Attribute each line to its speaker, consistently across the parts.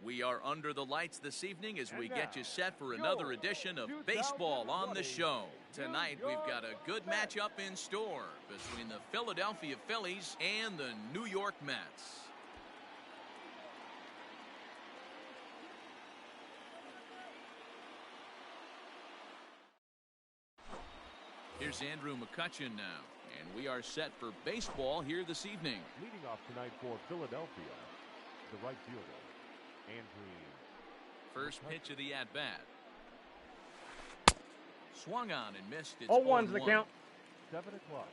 Speaker 1: We are under the lights this evening as we get you set for another edition of Baseball on the Show. Tonight we've got a good matchup in store between the Philadelphia Phillies and the New York Mets. Here's Andrew McCutchen now, and we are set for baseball here this evening.
Speaker 2: Leading off tonight for Philadelphia, the right fielder, Andrew.
Speaker 1: First pitch of the at-bat. Swung on and missed. It's
Speaker 3: 0-1's the count.
Speaker 2: 7 o'clock.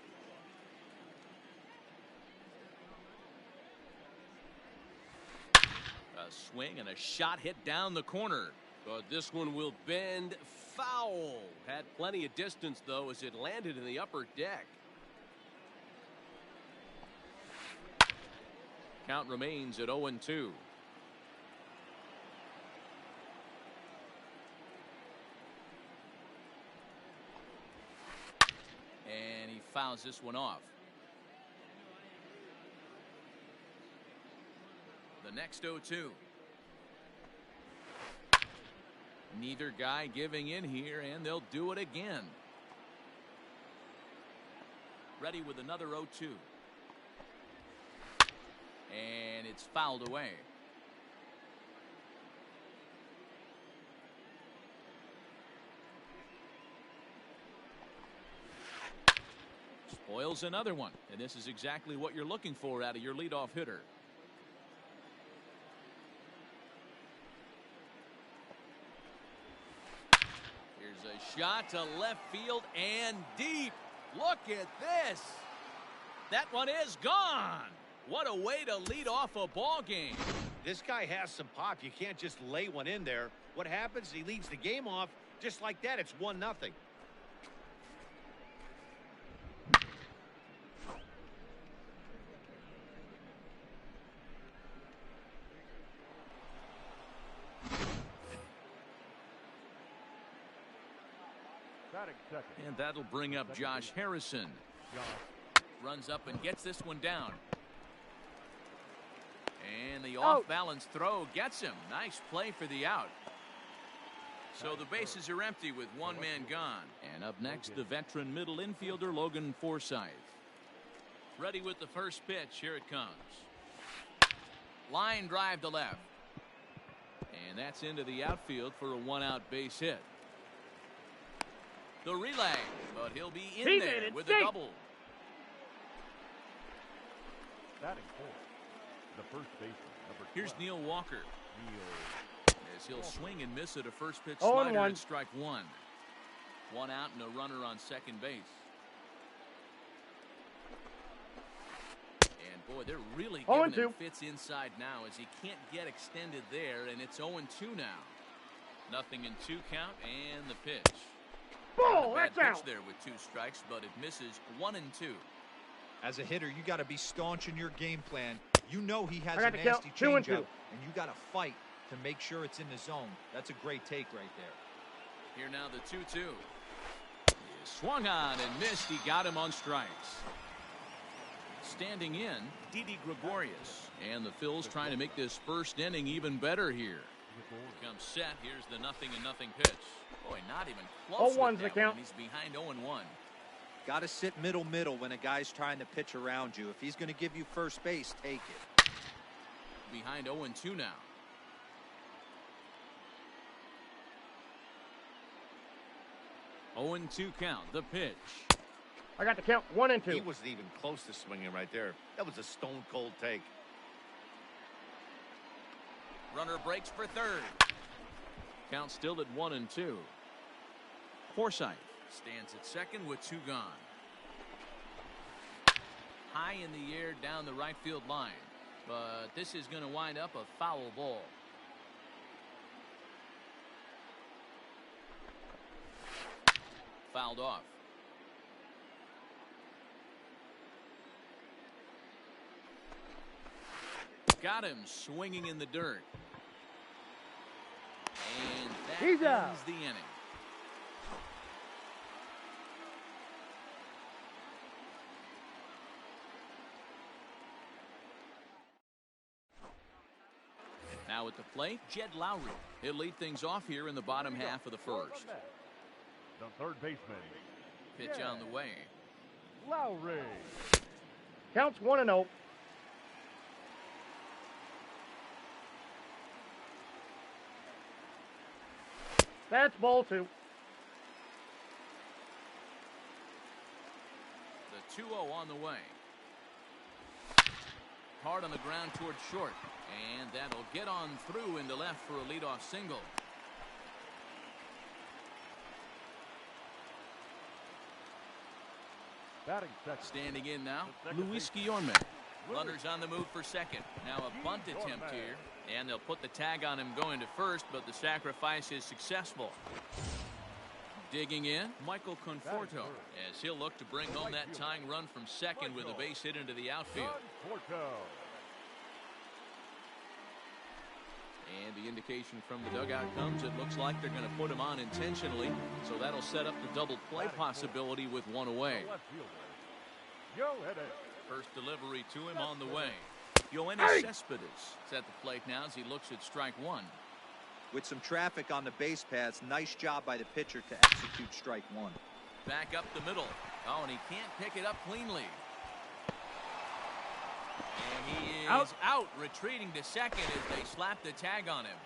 Speaker 1: A swing and a shot hit down the corner.
Speaker 4: But this one will bend foul. Had plenty of distance, though, as it landed in the upper deck.
Speaker 1: Count remains at 0-2. And he fouls this one off. The next 0-2. Neither guy giving in here, and they'll do it again. Ready with another 0-2. And it's fouled away. Spoils another one, and this is exactly what you're looking for out of your leadoff hitter. Here's a shot to left field and deep. Look at this. That one is gone. What a way to lead off a ball game.
Speaker 5: This guy has some pop. You can't just lay one in there. What happens? He leads the game off just like that. It's 1-0.
Speaker 1: And that'll bring up Josh Harrison. Runs up and gets this one down. And the off-balance throw gets him. Nice play for the out. So the bases are empty with one man gone. And up next, the veteran middle infielder Logan Forsythe. Ready with the first pitch. Here it comes. Line drive to left. And that's into the outfield for a one-out base hit. The relay, but he'll be in there with a double.
Speaker 2: Batting fourth, the first baseman, number 12.
Speaker 1: Here's Neil Walker. As he'll swing and miss at a first pitch
Speaker 3: 0-1.
Speaker 1: slider at strike one. One out and a runner on second base. And boy, they're really giving him fits inside now as he can't get extended there, and it's 0-2 now. Nothing in 2 count, and the pitch.
Speaker 3: Ball,
Speaker 1: Bad
Speaker 3: that's
Speaker 1: pitch
Speaker 3: out.
Speaker 1: there with 2 strikes, but it misses 1-2.
Speaker 6: As a hitter, you got to be staunch in your game plan. You know he has a
Speaker 3: got to count
Speaker 6: nasty
Speaker 3: 2-2.
Speaker 6: changeup, and you got to fight to make sure it's in the zone. That's a great take right there.
Speaker 1: Here now the 2-2. Swung on and missed. He got him on strikes. Standing in, Didi Gregorius. And the Phils trying to make this first inning even better here. Comes set. Here's the 0-0 pitch. Boy, not even close.
Speaker 3: 0-1's the count.
Speaker 1: He's behind 0-1.
Speaker 6: Got to sit middle when a guy's trying to pitch around you. If he's going to give you first base, take it.
Speaker 1: Behind 0-2 now. Oh, 0-2 count. The pitch.
Speaker 3: I got the count 1-2.
Speaker 5: He wasn't even close to swinging right there. That was a stone-cold take.
Speaker 1: Runner breaks for third. Count still at 1-2. Forsythe stands at second with 2 gone. High in the air down the right field line. But this is going to wind up a foul ball. Fouled off. Got him swinging in the dirt. And that
Speaker 3: He's out.
Speaker 1: ends the inning. Now at the plate, Jed Lowry. He'll lead things off here in the bottom half of the first.
Speaker 2: The third baseman.
Speaker 1: Pitch on the way.
Speaker 2: Lowry.
Speaker 3: Counts 1-0. That's ball 2.
Speaker 1: The 2-0 on the way. Hard on the ground towards short. And that'll get on through into left for a leadoff single.
Speaker 2: Batting second.
Speaker 1: Standing in now,
Speaker 2: The second
Speaker 1: Luis
Speaker 2: baseman.
Speaker 1: Guillorme. Runners on the move for second. Now a bunt attempt here. And they'll put the tag on him going to first, but the sacrifice is successful. Digging in, Michael Conforto, as he'll look to bring home that tying run from second with a base hit into the outfield.
Speaker 2: Conforto.
Speaker 1: And the indication from the dugout comes, it looks like they're going to put him on intentionally, so that'll set up the double play possibility with one away.
Speaker 2: The left fielder. Yoenis.
Speaker 1: First delivery to him on the way. Yoenis Cespedes is at the plate now as he looks at strike one.
Speaker 6: With some traffic on the base paths, nice job by the pitcher to execute strike one.
Speaker 1: Back up the middle. Oh, and he can't pick it up cleanly. And he is out, retreating to second as they slap the tag on him.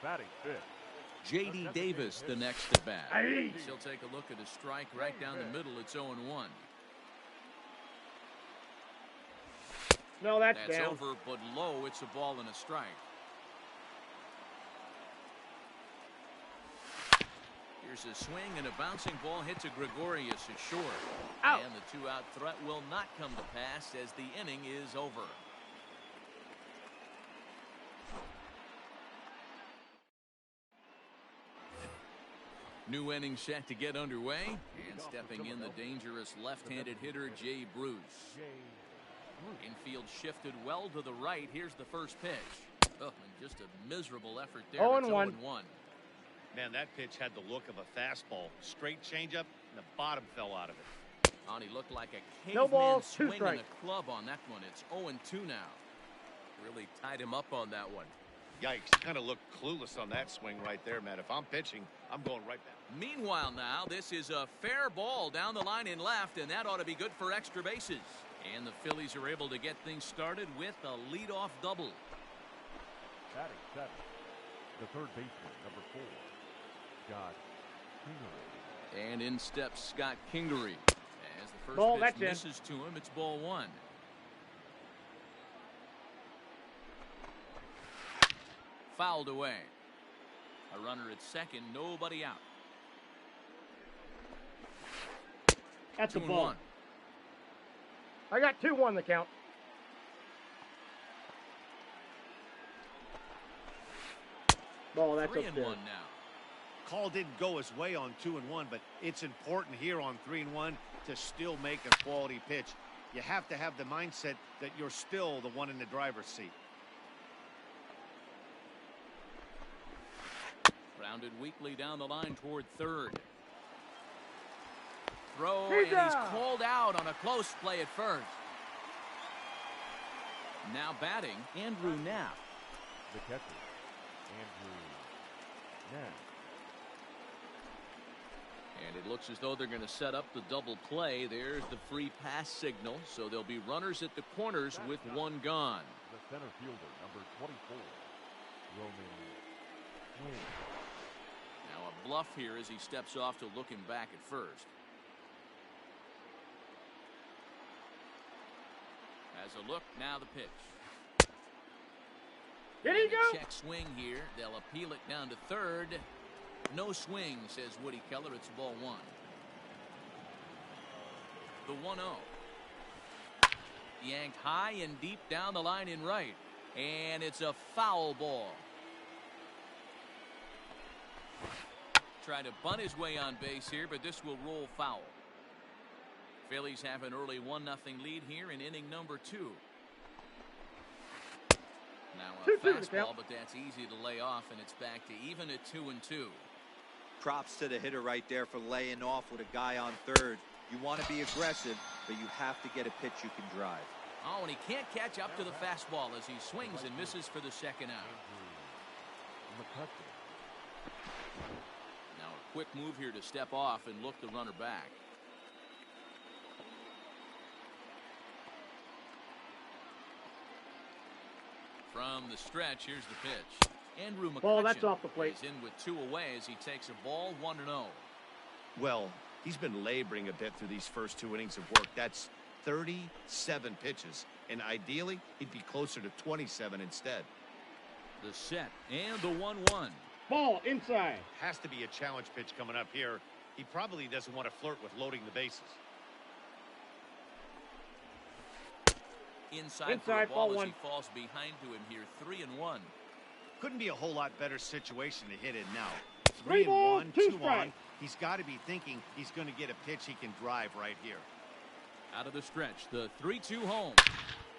Speaker 2: Batting fifth.
Speaker 1: J.D. Davis, the next to bat.
Speaker 3: Aye.
Speaker 1: She'll take a look at a strike right down the middle. It's 0-1.
Speaker 3: No, that's
Speaker 1: That's
Speaker 3: down.
Speaker 1: over, but low. It's a ball and a strike. Here's a swing, and a bouncing ball hits a Gregorius at short.
Speaker 3: Out.
Speaker 1: And the two-out threat will not come to pass as the inning is over. New inning set to get underway, and stepping in the dangerous left-handed hitter Jay Bruce. Infield shifted well to the right. Here's the first pitch. Oh, and just a miserable effort there.
Speaker 3: 0-1.
Speaker 1: It's 0-1.
Speaker 5: Man, that pitch had the look of a fastball. Straight changeup, and the bottom fell out of it.
Speaker 1: On, he looked like a
Speaker 3: No
Speaker 1: caveman
Speaker 3: balls, 2
Speaker 1: swinging
Speaker 3: strikes.
Speaker 1: a club on that one. It's 0-2 now.
Speaker 4: Really tied him up on that one.
Speaker 5: Yikes, kind of looked clueless on that swing right there, man. If I'm pitching, I'm going right back.
Speaker 1: Meanwhile now, this is a fair ball down the line in left, and that ought to be good for extra bases. And the Phillies are able to get things started with a leadoff double.
Speaker 2: Batting seventh. The third baseman, number 4. Scott Kingery.
Speaker 1: And in steps Scott Kingery. As the first
Speaker 3: Ball,
Speaker 1: pitch
Speaker 3: that's in.
Speaker 1: misses to him, it's ball 1. Fouled away. A runner at second, nobody out.
Speaker 3: That's a
Speaker 1: 2-1.
Speaker 3: ball. I got 2-1 the count. Ball, that's
Speaker 1: 3-1
Speaker 3: upstairs.
Speaker 1: now.
Speaker 5: Call didn't go his way on 2-1, but it's important here on 3-1 to still make a quality pitch. You have to have the mindset that you're still the one in the driver's seat.
Speaker 1: Rounded weakly down the line toward third. Throw,
Speaker 3: He's
Speaker 1: and he's
Speaker 3: out.
Speaker 1: called out on a close play at first. Now batting, Andrew Knapp.
Speaker 2: The catcher, Andrew Knapp.
Speaker 1: And it looks as though they're going to set up the double play. There's the free pass signal. So there'll be runners at the corners with one gone.
Speaker 2: The center fielder, number 24, Roman Wayne.
Speaker 1: Now a bluff here as he steps off to look him back at first. As a look, now the pitch.
Speaker 3: Did he
Speaker 1: And a
Speaker 3: go?
Speaker 1: check swing here. They'll appeal it down to third. No swing, says Woody Keller. It's ball 1. The 1-0. Yanked high and deep down the line in right. And it's a foul ball. Trying to bunt his way on base here, but this will roll foul. Phillies have an early 1-0 lead here in inning number 2. Now a
Speaker 3: 2-2 to
Speaker 1: fastball,
Speaker 3: count.
Speaker 1: but that's easy to lay off, and it's back to even at 2-2.
Speaker 6: Props to the hitter right there for laying off with a guy on third. You want to be aggressive, but you have to get a pitch you can drive.
Speaker 1: Oh, and he can't catch up to the fastball as he swings and misses for the second out. Now a quick move here to step off and look the runner back. From the stretch, here's the pitch. Andrew McCutchen
Speaker 3: Ball, that's off the plate.
Speaker 1: is in with 2 away as he takes a ball 1-0.
Speaker 5: Well, he's been laboring a bit through these first 2 innings of work. That's 37 pitches, and ideally he'd be closer to 27 instead.
Speaker 1: The set and the 1-1.
Speaker 3: Ball inside.
Speaker 5: Has to be a challenge pitch coming up here. He probably doesn't want to flirt with loading the bases.
Speaker 1: Inside for a ball
Speaker 3: ball
Speaker 1: as
Speaker 3: 1.
Speaker 1: he falls behind to him here. 3-1.
Speaker 5: Couldn't be a whole lot better situation to hit in now.
Speaker 3: 3 balls,
Speaker 5: 3-1,
Speaker 3: 2
Speaker 5: 2 on.
Speaker 3: strikes.
Speaker 5: He's got to be thinking he's going to get a pitch he can drive right here.
Speaker 1: Out of the stretch, the 3-2 home.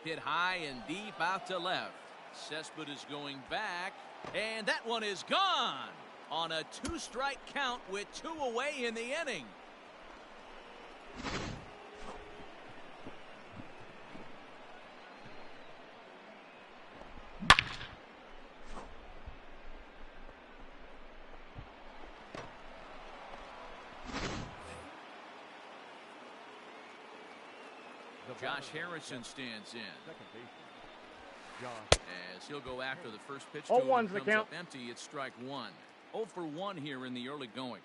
Speaker 1: Hit high and deep out to left. Cespedes going back, and that one is gone on a 2-strike count with 2 away in the inning. Josh Harrison stands in as he'll go after the first pitch to him.
Speaker 3: 0-1's the
Speaker 1: Comes
Speaker 3: count.
Speaker 1: up empty. It's strike 1. 0 for 1 here in the early going.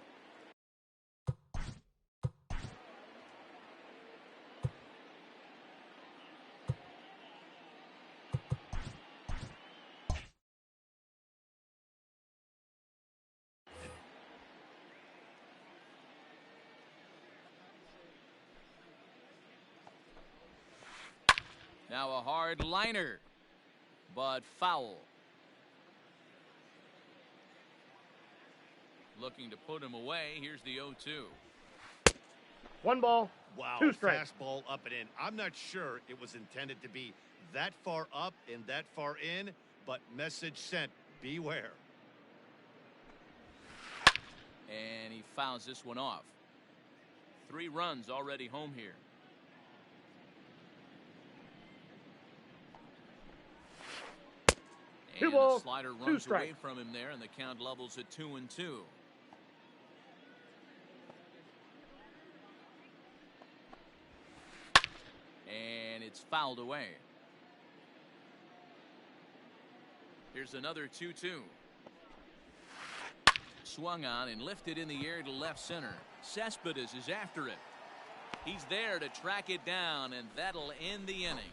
Speaker 1: Now a hard liner, but foul. Looking to put him away. Here's the 0-2.
Speaker 3: 1 ball.
Speaker 5: Wow,
Speaker 3: 2 strikes.
Speaker 5: fastball up and in. I'm not sure it was intended to be that far up and that far in, but message sent, beware.
Speaker 1: And he fouls this one off. 3 runs already home here.
Speaker 3: Two
Speaker 1: And
Speaker 3: balls,
Speaker 1: the slider
Speaker 3: 2
Speaker 1: runs
Speaker 3: strikes.
Speaker 1: away from him there, and the count levels at 2-2. And it's fouled away. Here's another 2-2. Swung on and lifted in the air to left center. Cespedes is after it. He's there to track it down, and that'll end the inning.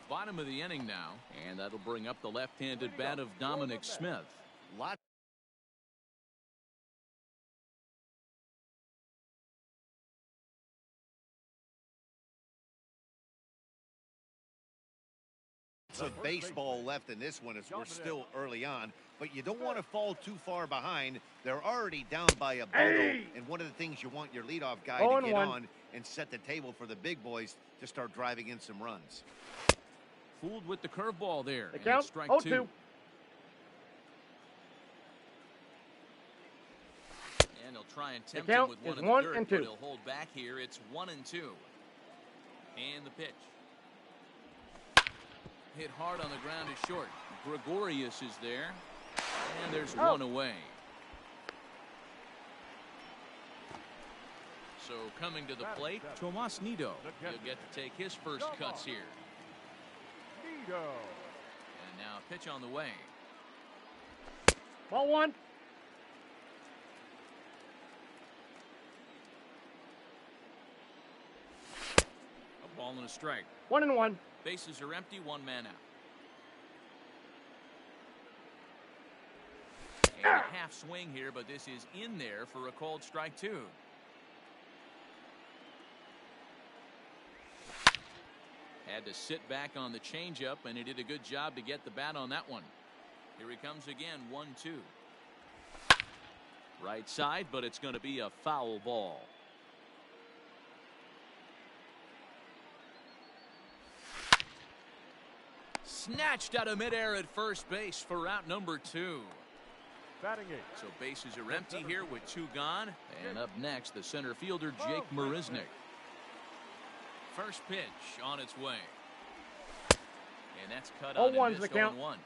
Speaker 1: Bottom of the inning now, and that'll bring up the left-handed bat of Dominic Smith.
Speaker 5: Lots of baseball left in this one as we're still early on, but you don't want to fall too far behind. They're already down by a bundle, and one of the things you want your leadoff guy to get
Speaker 3: 0-1.
Speaker 5: on and set the table for the big boys to start driving in some runs.
Speaker 1: Fooled with the curveball there.
Speaker 3: The
Speaker 1: And
Speaker 3: count,
Speaker 1: it's strike
Speaker 3: 0-2.
Speaker 1: 2. And he'll try and tempt him
Speaker 3: count
Speaker 1: with
Speaker 3: is
Speaker 1: 1 in the
Speaker 3: 1
Speaker 1: third,
Speaker 3: and
Speaker 1: but
Speaker 3: 2.
Speaker 1: he'll hold back here. It's 1-2. And the pitch. Hit hard on the ground is short. Gregorius is there. And there's 1 away. So coming to the plate, Tomas Nido. He'll get to take his first cuts here.
Speaker 2: Nido.
Speaker 1: And now a pitch on the way.
Speaker 3: Ball 1.
Speaker 1: A ball and a strike.
Speaker 3: 1-1.
Speaker 1: Bases are empty, 1 man out. And a half swing here, but this is in there for a called strike 2. Had to sit back on the changeup, and he did a good job to get the bat on that one. Here he comes again, 1-2. Right side, but it's going to be a foul ball. snatched out of midair at first base for out number 2.
Speaker 2: Batting eighth.
Speaker 1: So bases are empty here with 2 gone. And up next, the center fielder, Jake Marisnick. First pitch on its way. And that's cut on and missed 0-1.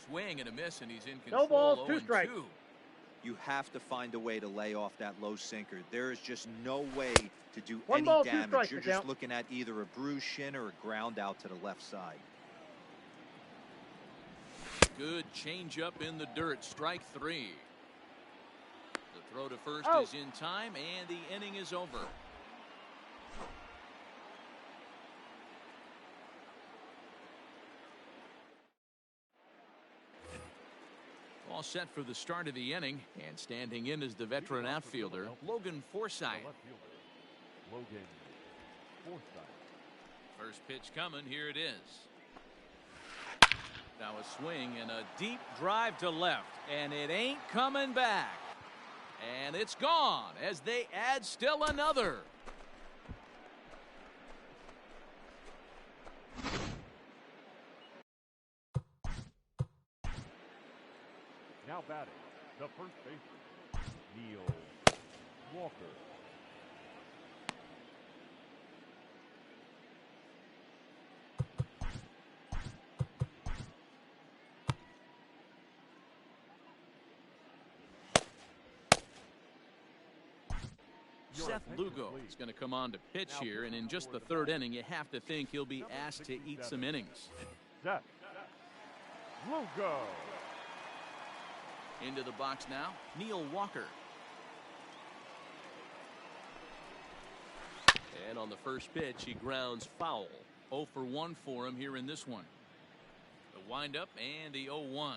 Speaker 1: Swing and a miss, and he's in control.
Speaker 3: No balls, 2 strikes.
Speaker 6: You have to find a way to lay off that low sinker. There is just no way to do
Speaker 3: 1
Speaker 6: any
Speaker 3: ball, 2
Speaker 6: damage.
Speaker 3: strikes.
Speaker 6: You're just looking at either a bruised shin or a ground out to the left side.
Speaker 1: Good changeup in the dirt. Strike 3. The throw to first is in time, and the inning is over. All set for the start of the inning, and standing in is the veteran outfielder, Logan Forsythe.
Speaker 2: Logan Forsythe.
Speaker 1: First pitch coming. Here it is. Now a swing and a deep drive to left, and it ain't coming back. And it's gone as they add still another.
Speaker 2: Now batting, the first baseman, Neil Walker.
Speaker 1: Seth Lugo is going to come on to pitch here, and in just the 3rd inning, you have to think he'll be asked to eat some innings.
Speaker 2: Seth Lugo.
Speaker 1: Into the box now, Neil Walker. And on the first pitch, he grounds foul. 0 for 1 for him here in this one. The windup and the 0-1.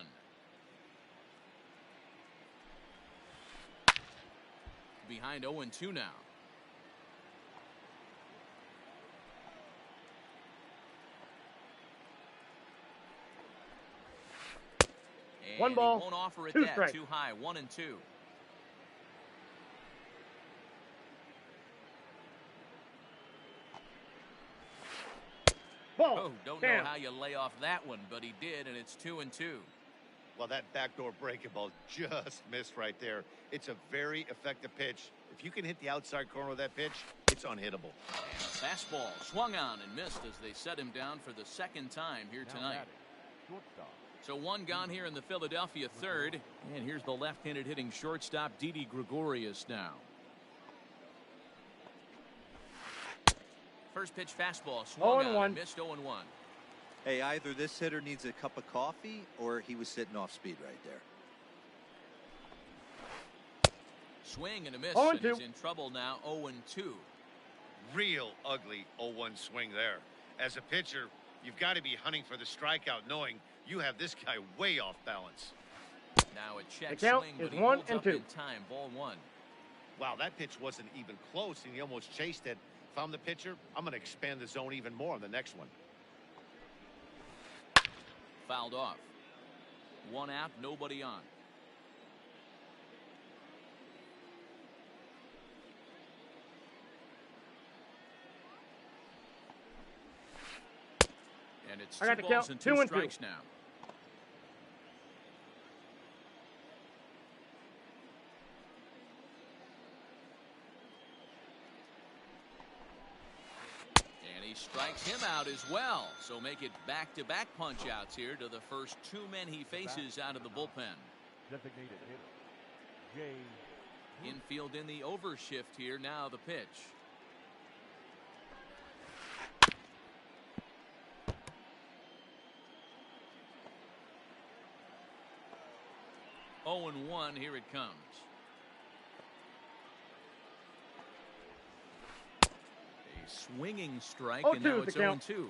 Speaker 1: Behind 0-2 now. And
Speaker 3: 1 ball,
Speaker 1: he won't offer it
Speaker 3: 2
Speaker 1: that.
Speaker 3: strikes.
Speaker 1: Too high. 1-2.
Speaker 3: Ball.
Speaker 1: Oh, don't
Speaker 3: Damn.
Speaker 1: know how you lay off that one, but he did, and it's 2-2.
Speaker 5: Well, that backdoor breaking ball just missed right there. It's a very effective pitch. If you can hit the outside corner of that pitch, it's unhittable.
Speaker 1: And a fastball swung on and missed as they set him down for the 2nd time here
Speaker 2: Now
Speaker 1: tonight.
Speaker 2: batting, shortstop,
Speaker 1: So 1 gone here in the Philadelphia 3rd. And here's the left-handed hitting shortstop, Didi Gregorius now. First pitch fastball swung on and missed 0-1.
Speaker 6: Hey, either this hitter needs a cup of coffee or he was sitting off speed right there.
Speaker 1: Swing and a miss,
Speaker 3: 0-2.
Speaker 1: and he's in trouble now. 0-2.
Speaker 5: Real ugly 0-1 swing there. As a pitcher, you've got to be hunting for the strikeout, knowing you have this guy way off balance.
Speaker 1: Now a check
Speaker 3: The count
Speaker 1: swing,
Speaker 3: is
Speaker 1: but he
Speaker 3: 1
Speaker 1: holds
Speaker 3: and
Speaker 1: up
Speaker 3: 2.
Speaker 1: in time. Ball 1.
Speaker 5: Wow, that pitch wasn't even close, and he almost chased it. If I'm the pitcher, I'm going to expand the zone even more on the next one.
Speaker 1: Fouled off. 1 out, nobody on. And it's 2 balls and 2 strikes now. And he strikes him out as well. So make it back-to-back punch-outs here to the first 2 men he faces out of the bullpen.
Speaker 2: designated hitter, Jay.
Speaker 1: Infield in the overshift here. Now the pitch. Oh, and 1. Here it comes. A swinging strike, and now it's 0-2.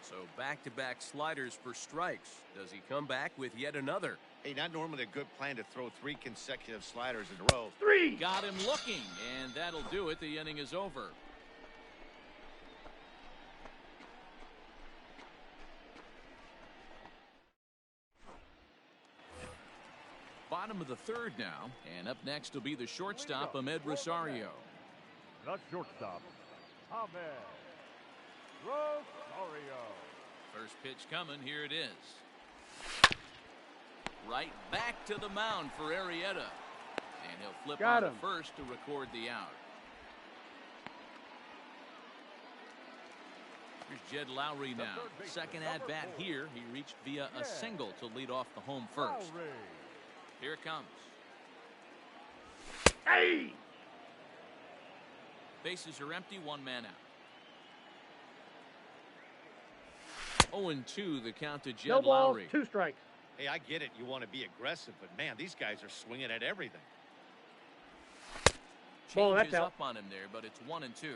Speaker 4: So back-to-back sliders for strikes. Does he come back with yet another?
Speaker 5: Hey, not normally a good plan to throw 3 consecutive sliders in a row.
Speaker 3: 3.
Speaker 1: Got him looking, and that'll do it. The inning is over. Bottom of the 3rd now, and up next will be the shortstop, Ahmed Rosario.
Speaker 2: The shortstop, Ahmed Rosario.
Speaker 1: First pitch coming. Here it is. Right back to the mound for Arrieta. And he'll flip on to first to record the out. Here's Jed Lowry now. Second at bat here. He reached via a single to lead off the home first. Here it comes.
Speaker 3: Hey!
Speaker 1: Bases are empty. One man out. 0-2 the count to Jed
Speaker 3: No balls,
Speaker 1: Lowry.
Speaker 3: 2 strikes.
Speaker 5: Hey, I get it. You want to be aggressive, but man, these guys are swinging at everything.
Speaker 3: Ball, that's
Speaker 1: Changes
Speaker 3: out.
Speaker 1: up on him there, but it's 1-2.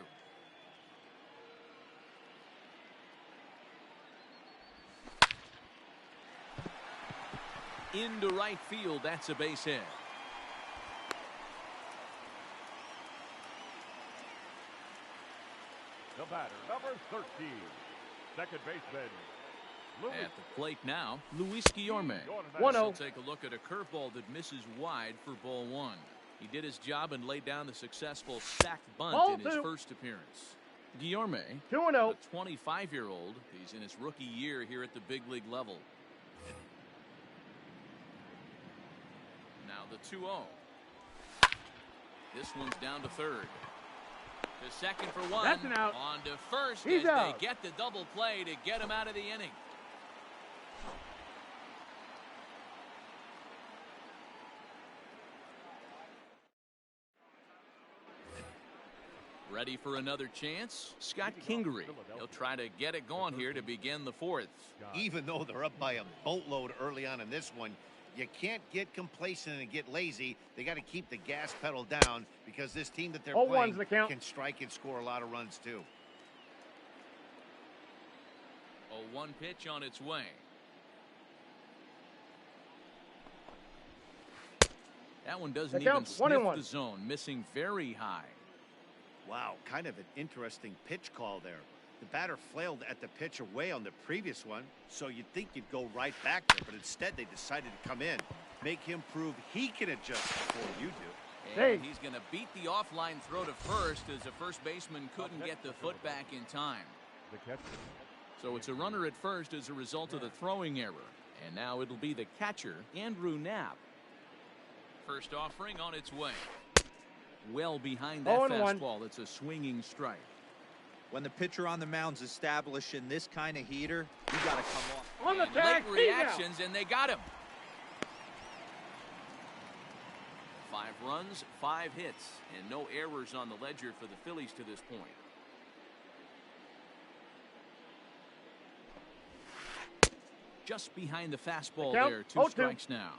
Speaker 1: Into right field. That's a base hit.
Speaker 2: The batter, number 13, second baseman, Luis.
Speaker 1: At the plate now, Luis Guillorme.
Speaker 3: 1-0.
Speaker 1: We'll take a look at a curveball that misses wide for ball 1. He did his job and laid down the successful sac bunt
Speaker 3: Ball
Speaker 1: in his
Speaker 3: 2.
Speaker 1: first appearance. Guillorme,
Speaker 3: 2-0.
Speaker 1: a 25-year-old. He's in his rookie year here at the big league level. Now the 2-0. This one's down to third. To second for 1.
Speaker 3: That's an out.
Speaker 1: On to first
Speaker 3: He's
Speaker 1: as
Speaker 3: out.
Speaker 1: they get the double play to get him out of the inning. Ready for another chance? Scott Kingery. He'll try to get it going here to begin the fourth.
Speaker 5: Even though they're up by a boatload early on in this one, you can't get complacent and get lazy. They got to keep the gas pedal down because this team that they're
Speaker 3: 0-1's
Speaker 5: playing
Speaker 3: the count.
Speaker 5: can strike and score a lot of runs too.
Speaker 1: 0-1 pitch on its way. That one doesn't
Speaker 3: The
Speaker 1: even
Speaker 3: count's
Speaker 1: sniff
Speaker 3: 1-1.
Speaker 1: the zone, missing very high.
Speaker 5: Wow, kind of an interesting pitch call there. The batter flailed at the pitch away on the previous one, so you'd think you'd go right back there, but instead they decided to come in, make him prove he can adjust before you do.
Speaker 1: And
Speaker 3: Hey.
Speaker 1: he's going to beat the offline throw to first as the first baseman couldn't get the foot back in time.
Speaker 2: The catcher,
Speaker 1: So it's a runner at first as a result of the throwing error. And now it'll be the catcher, Andrew Knapp. First offering on its way. Well behind that
Speaker 3: 0-1.
Speaker 1: fastball. It's a swinging strike.
Speaker 6: When the pitcher on the mound's establishing this kind of heater, you got to come off.
Speaker 3: On the
Speaker 1: And
Speaker 3: tag,
Speaker 1: late
Speaker 3: he's out.
Speaker 1: reactions, and they got him. 5 runs, 5 hits, and no errors on the ledger for the Phillies to this point. Just behind the fastball
Speaker 3: The count,
Speaker 1: there. 2
Speaker 3: 0-2.
Speaker 1: strikes now.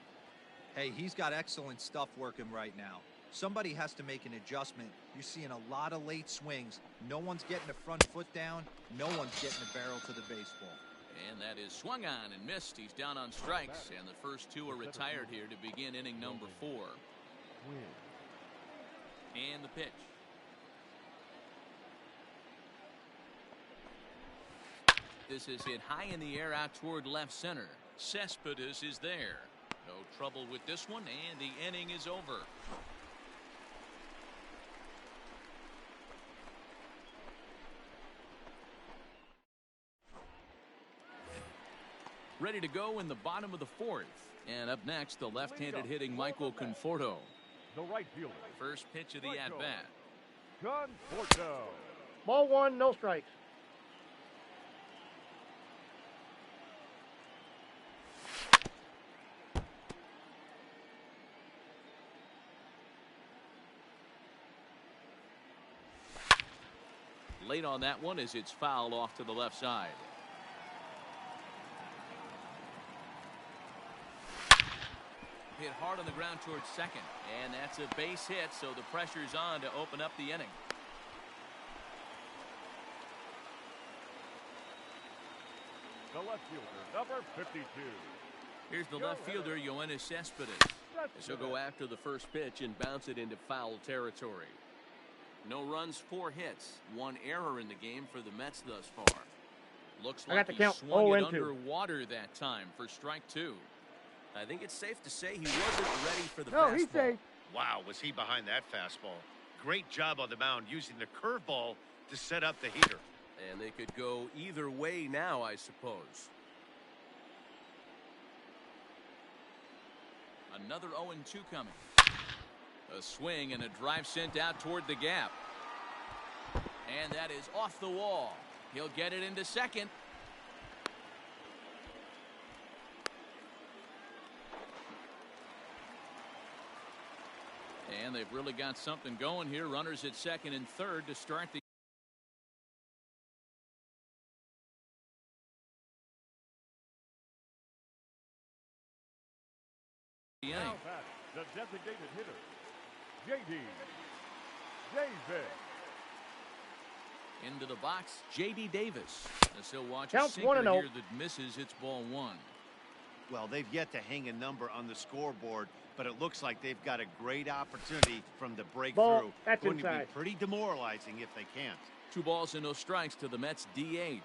Speaker 6: Hey, he's got excellent stuff working right now. Somebody has to make an adjustment. You're seeing a lot of late swings. No one's getting the front foot down. No one's getting the barrel to the baseball.
Speaker 1: And that is swung on and missed. He's down on strikes, and the first 2 are retired here to begin inning number 4. And the pitch. This is hit high in the air out toward left center. Cespedes is there. No trouble with this one, and the inning is over. Ready to go in the bottom of the 4th. And up next, the left-handed hitting Michael Conforto.
Speaker 2: the right fielder,
Speaker 1: First pitch of the at-bat.
Speaker 2: Conforto.
Speaker 3: Ball 1, no strikes.
Speaker 1: Late on that one as it's fouled off to the left side. Hit hard on the ground towards second, and that's a base hit, so the pressure's on to open up the inning.
Speaker 2: The left fielder, number 52.
Speaker 1: Here's the left fielder, Yoenis Cespedes. As he'll go after the first pitch and bounce it into foul territory. No runs, 4 hits, 1 error in the game for the Mets thus far. Looks
Speaker 3: I got
Speaker 1: like
Speaker 3: the
Speaker 1: he
Speaker 3: count,
Speaker 1: swung it
Speaker 3: 0-2.
Speaker 1: underwater that time for strike 2. I think it's safe to say he wasn't ready for the
Speaker 3: No,
Speaker 1: fastball.
Speaker 3: he's safe.
Speaker 5: Wow, was he behind that fastball? great job on the mound using the curveball to set up the heater.
Speaker 4: And they could go either way now, I suppose.
Speaker 1: Another 0-2 coming. A swing and a drive sent out toward the gap. And that is off the wall. He'll get it into second. And they've really got something going here. Runners at second and third to start the inning.
Speaker 2: Now batting, the designated hitter, J.D. Davis.
Speaker 1: Into the box, J.D. Davis. As he'll watch a
Speaker 3: Counts
Speaker 1: sinker
Speaker 3: 1-0.
Speaker 1: here that misses. It's ball one.
Speaker 5: Well, they've yet to hang a number on the scoreboard, but it looks like they've got a great opportunity from the breakthrough.
Speaker 3: Ball, that's
Speaker 5: going to be
Speaker 3: inside.
Speaker 5: pretty demoralizing if they can't.
Speaker 1: 2 balls and no strikes to the Mets DH.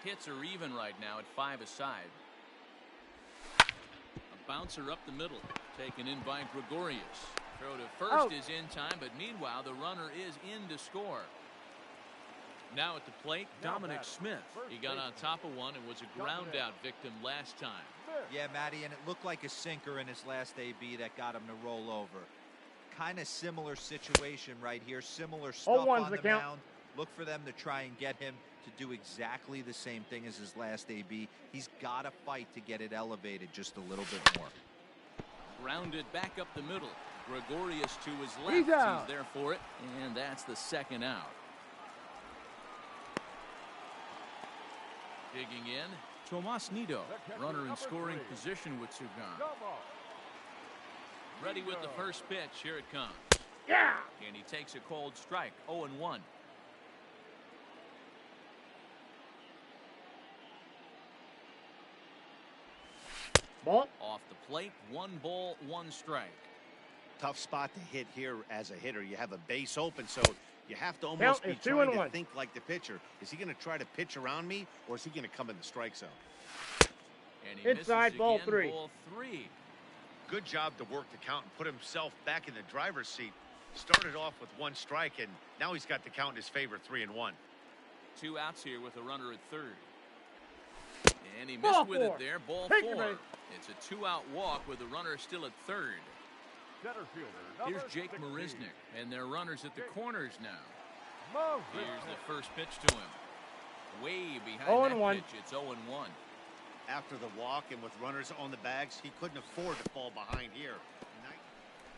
Speaker 1: Hits are even right now at 5 aside. A bouncer up the middle, taken in by Gregorius. Throw to first
Speaker 3: Out.
Speaker 1: is in time, but meanwhile the runner is in to score. Now at the plate,
Speaker 2: Now
Speaker 1: Dominic
Speaker 2: batting,
Speaker 1: Smith.
Speaker 2: first
Speaker 1: He got on
Speaker 2: baseman,
Speaker 1: top of one and was a ground
Speaker 2: Dominic.
Speaker 1: out victim last time.
Speaker 6: Yeah, Matty, and it looked like a sinker in his last AB that got him to roll over. Kind of similar situation right here. Similar stuff
Speaker 3: 0-1's
Speaker 6: on
Speaker 3: the
Speaker 6: the
Speaker 3: count.
Speaker 6: mound. Look for them to try and get him to do exactly the same thing as his last AB. He's got to fight to get it elevated just a little bit more.
Speaker 1: Grounded back up the middle. Gregorius to his
Speaker 3: He's
Speaker 1: left.
Speaker 3: out.
Speaker 1: He's there for it, and that's the second out. Digging in, Tomas Nido, runner in scoring position with Sugan.
Speaker 2: Double.
Speaker 1: Ready with the first pitch. Here it comes.
Speaker 3: Yeah.
Speaker 1: And he takes a cold strike. 0-1.
Speaker 3: Ball.
Speaker 1: Off the plate, 1 ball, 1 strike.
Speaker 5: Tough spot to hit here as a hitter. You have a base open, so you have to
Speaker 3: Count
Speaker 5: almost be
Speaker 3: is 2
Speaker 5: trying
Speaker 3: and
Speaker 5: to
Speaker 3: 1.
Speaker 5: think like the pitcher. Is he going to try to pitch around me, or is he going to come in the strike zone?
Speaker 1: And he
Speaker 3: Inside,
Speaker 1: misses
Speaker 3: ball
Speaker 1: again,
Speaker 3: 3.
Speaker 1: Ball 3.
Speaker 5: Good job to work the count and put himself back in the driver's seat. Started off with 1 strike, and now he's got the count in his favor, 3-1.
Speaker 1: 2 outs here with a runner at third. And he
Speaker 3: Ball
Speaker 1: missed with
Speaker 3: 4.
Speaker 1: it there. Ball
Speaker 3: Take your
Speaker 1: 4.
Speaker 3: base.
Speaker 1: It's a 2-out walk with the runner still at third.
Speaker 2: Center fielder, number
Speaker 1: Here's Jake
Speaker 2: 16,
Speaker 1: Marisnick, and their runners at the corners now.
Speaker 2: Marisnick.
Speaker 1: Here's the first pitch to him. Way behind
Speaker 3: 0-1.
Speaker 1: that pitch. It's 0-1.
Speaker 5: After the walk and with runners on the bags, he couldn't afford to fall behind here.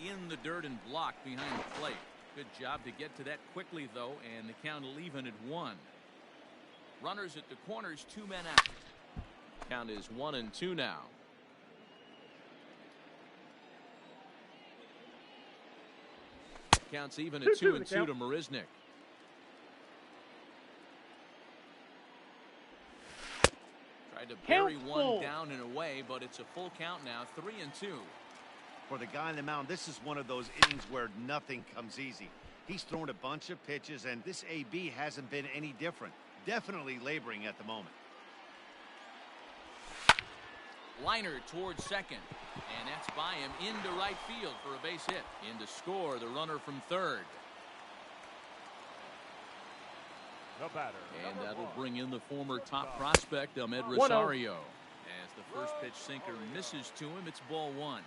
Speaker 1: In the dirt and blocked behind the plate. Good job to get to that quickly, though, and the count will even at 1. Runners at the corners, 2 men out. Count is 1-2 now. Counts even at
Speaker 3: 2-2
Speaker 1: 2-2
Speaker 3: the
Speaker 1: to Marisnick. Tried to bury
Speaker 3: Count
Speaker 1: one
Speaker 3: full.
Speaker 1: down and away, but it's a full count now, 3-2.
Speaker 5: For the guy on the mound, this is one of those innings where nothing comes easy. He's thrown a bunch of pitches, and this AB hasn't been any different. Definitely laboring at the moment.
Speaker 1: Liner towards second, and that's by him into right field for a base hit. In to score the runner from third.
Speaker 2: The batter,
Speaker 1: And
Speaker 2: number
Speaker 1: that'll
Speaker 2: 1.
Speaker 1: bring in the former top prospect, Ahmed
Speaker 3: 1-0.
Speaker 1: Rosario. As the first pitch sinker misses to him, it's ball 1.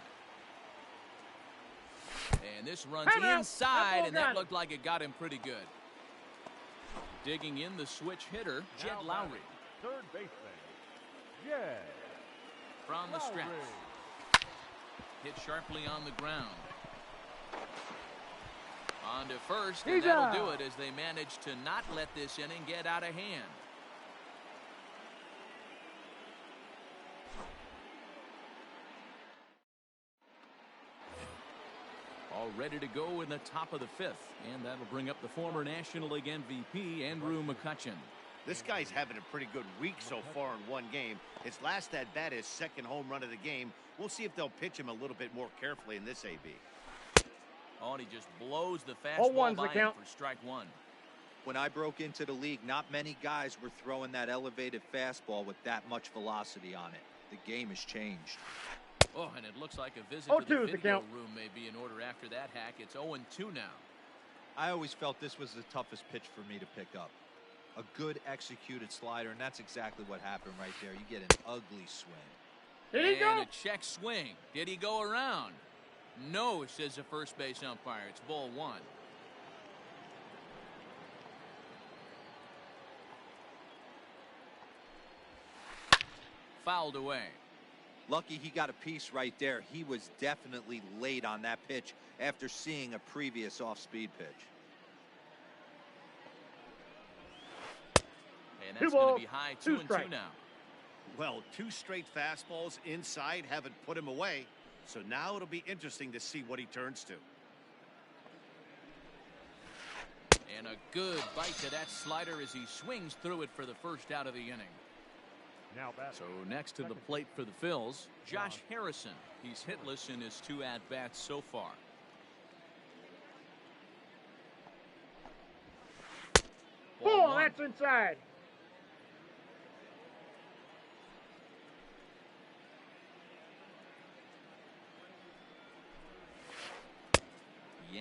Speaker 1: And this runs
Speaker 3: Time out.
Speaker 1: inside,
Speaker 3: That
Speaker 1: and
Speaker 3: ball
Speaker 1: that
Speaker 3: got
Speaker 1: looked like it got him pretty good. Digging in the switch hitter, Jed
Speaker 2: Now
Speaker 1: Lowry.
Speaker 2: batting, third baseman, Jed
Speaker 1: From the stretch.
Speaker 2: Lowry.
Speaker 1: Hit sharply on the ground. On to first,
Speaker 3: He's
Speaker 1: and that'll
Speaker 3: out.
Speaker 1: do it as they manage to not let this inning get out of hand. All ready to go in the top of the 5th, and that'll bring up the former National League MVP, Andrew McCutchen.
Speaker 5: This guy's having a pretty good week so far in one game. His last at bat is second home run of the game. We'll see if they'll pitch him a little bit more carefully in this AB.
Speaker 1: Oh, and he just blows the
Speaker 3: 0-1's
Speaker 1: fastball
Speaker 3: the
Speaker 1: by him
Speaker 3: count.
Speaker 1: for strike 1.
Speaker 6: When I broke into the league, not many guys were throwing that elevated fastball with that much velocity on it. The game has changed.
Speaker 1: Oh, and it looks like a visit to
Speaker 3: 0-2
Speaker 1: the
Speaker 3: is the
Speaker 1: video
Speaker 3: count.
Speaker 1: room may be in order after that hack. It's 0-2 now.
Speaker 6: I always felt this was the toughest pitch for me to pick up. A good executed slider, and that's exactly what happened right there. You get an ugly swing.
Speaker 3: Did he
Speaker 1: And
Speaker 3: go?
Speaker 1: a check swing. Did he go around? No, says the first base umpire. It's ball one. Fouled away.
Speaker 6: Lucky he got a piece right there. He was definitely late on that pitch after seeing a previous off-speed pitch.
Speaker 1: And
Speaker 3: Two
Speaker 1: that's going
Speaker 3: balls,
Speaker 1: to be high,
Speaker 3: 2
Speaker 1: 2-2
Speaker 3: strikes.
Speaker 1: now.
Speaker 5: Well, 2 straight fastballs inside haven't put him away. So now it'll be interesting to see what he turns to.
Speaker 1: And a good bite to that slider as he swings through it for the first out of the inning.
Speaker 2: Now batting.
Speaker 1: So next to the plate for the Phils, Josh Harrison. He's hitless in his 2 at-bats so far.
Speaker 3: Ball,
Speaker 1: one.
Speaker 3: that's inside.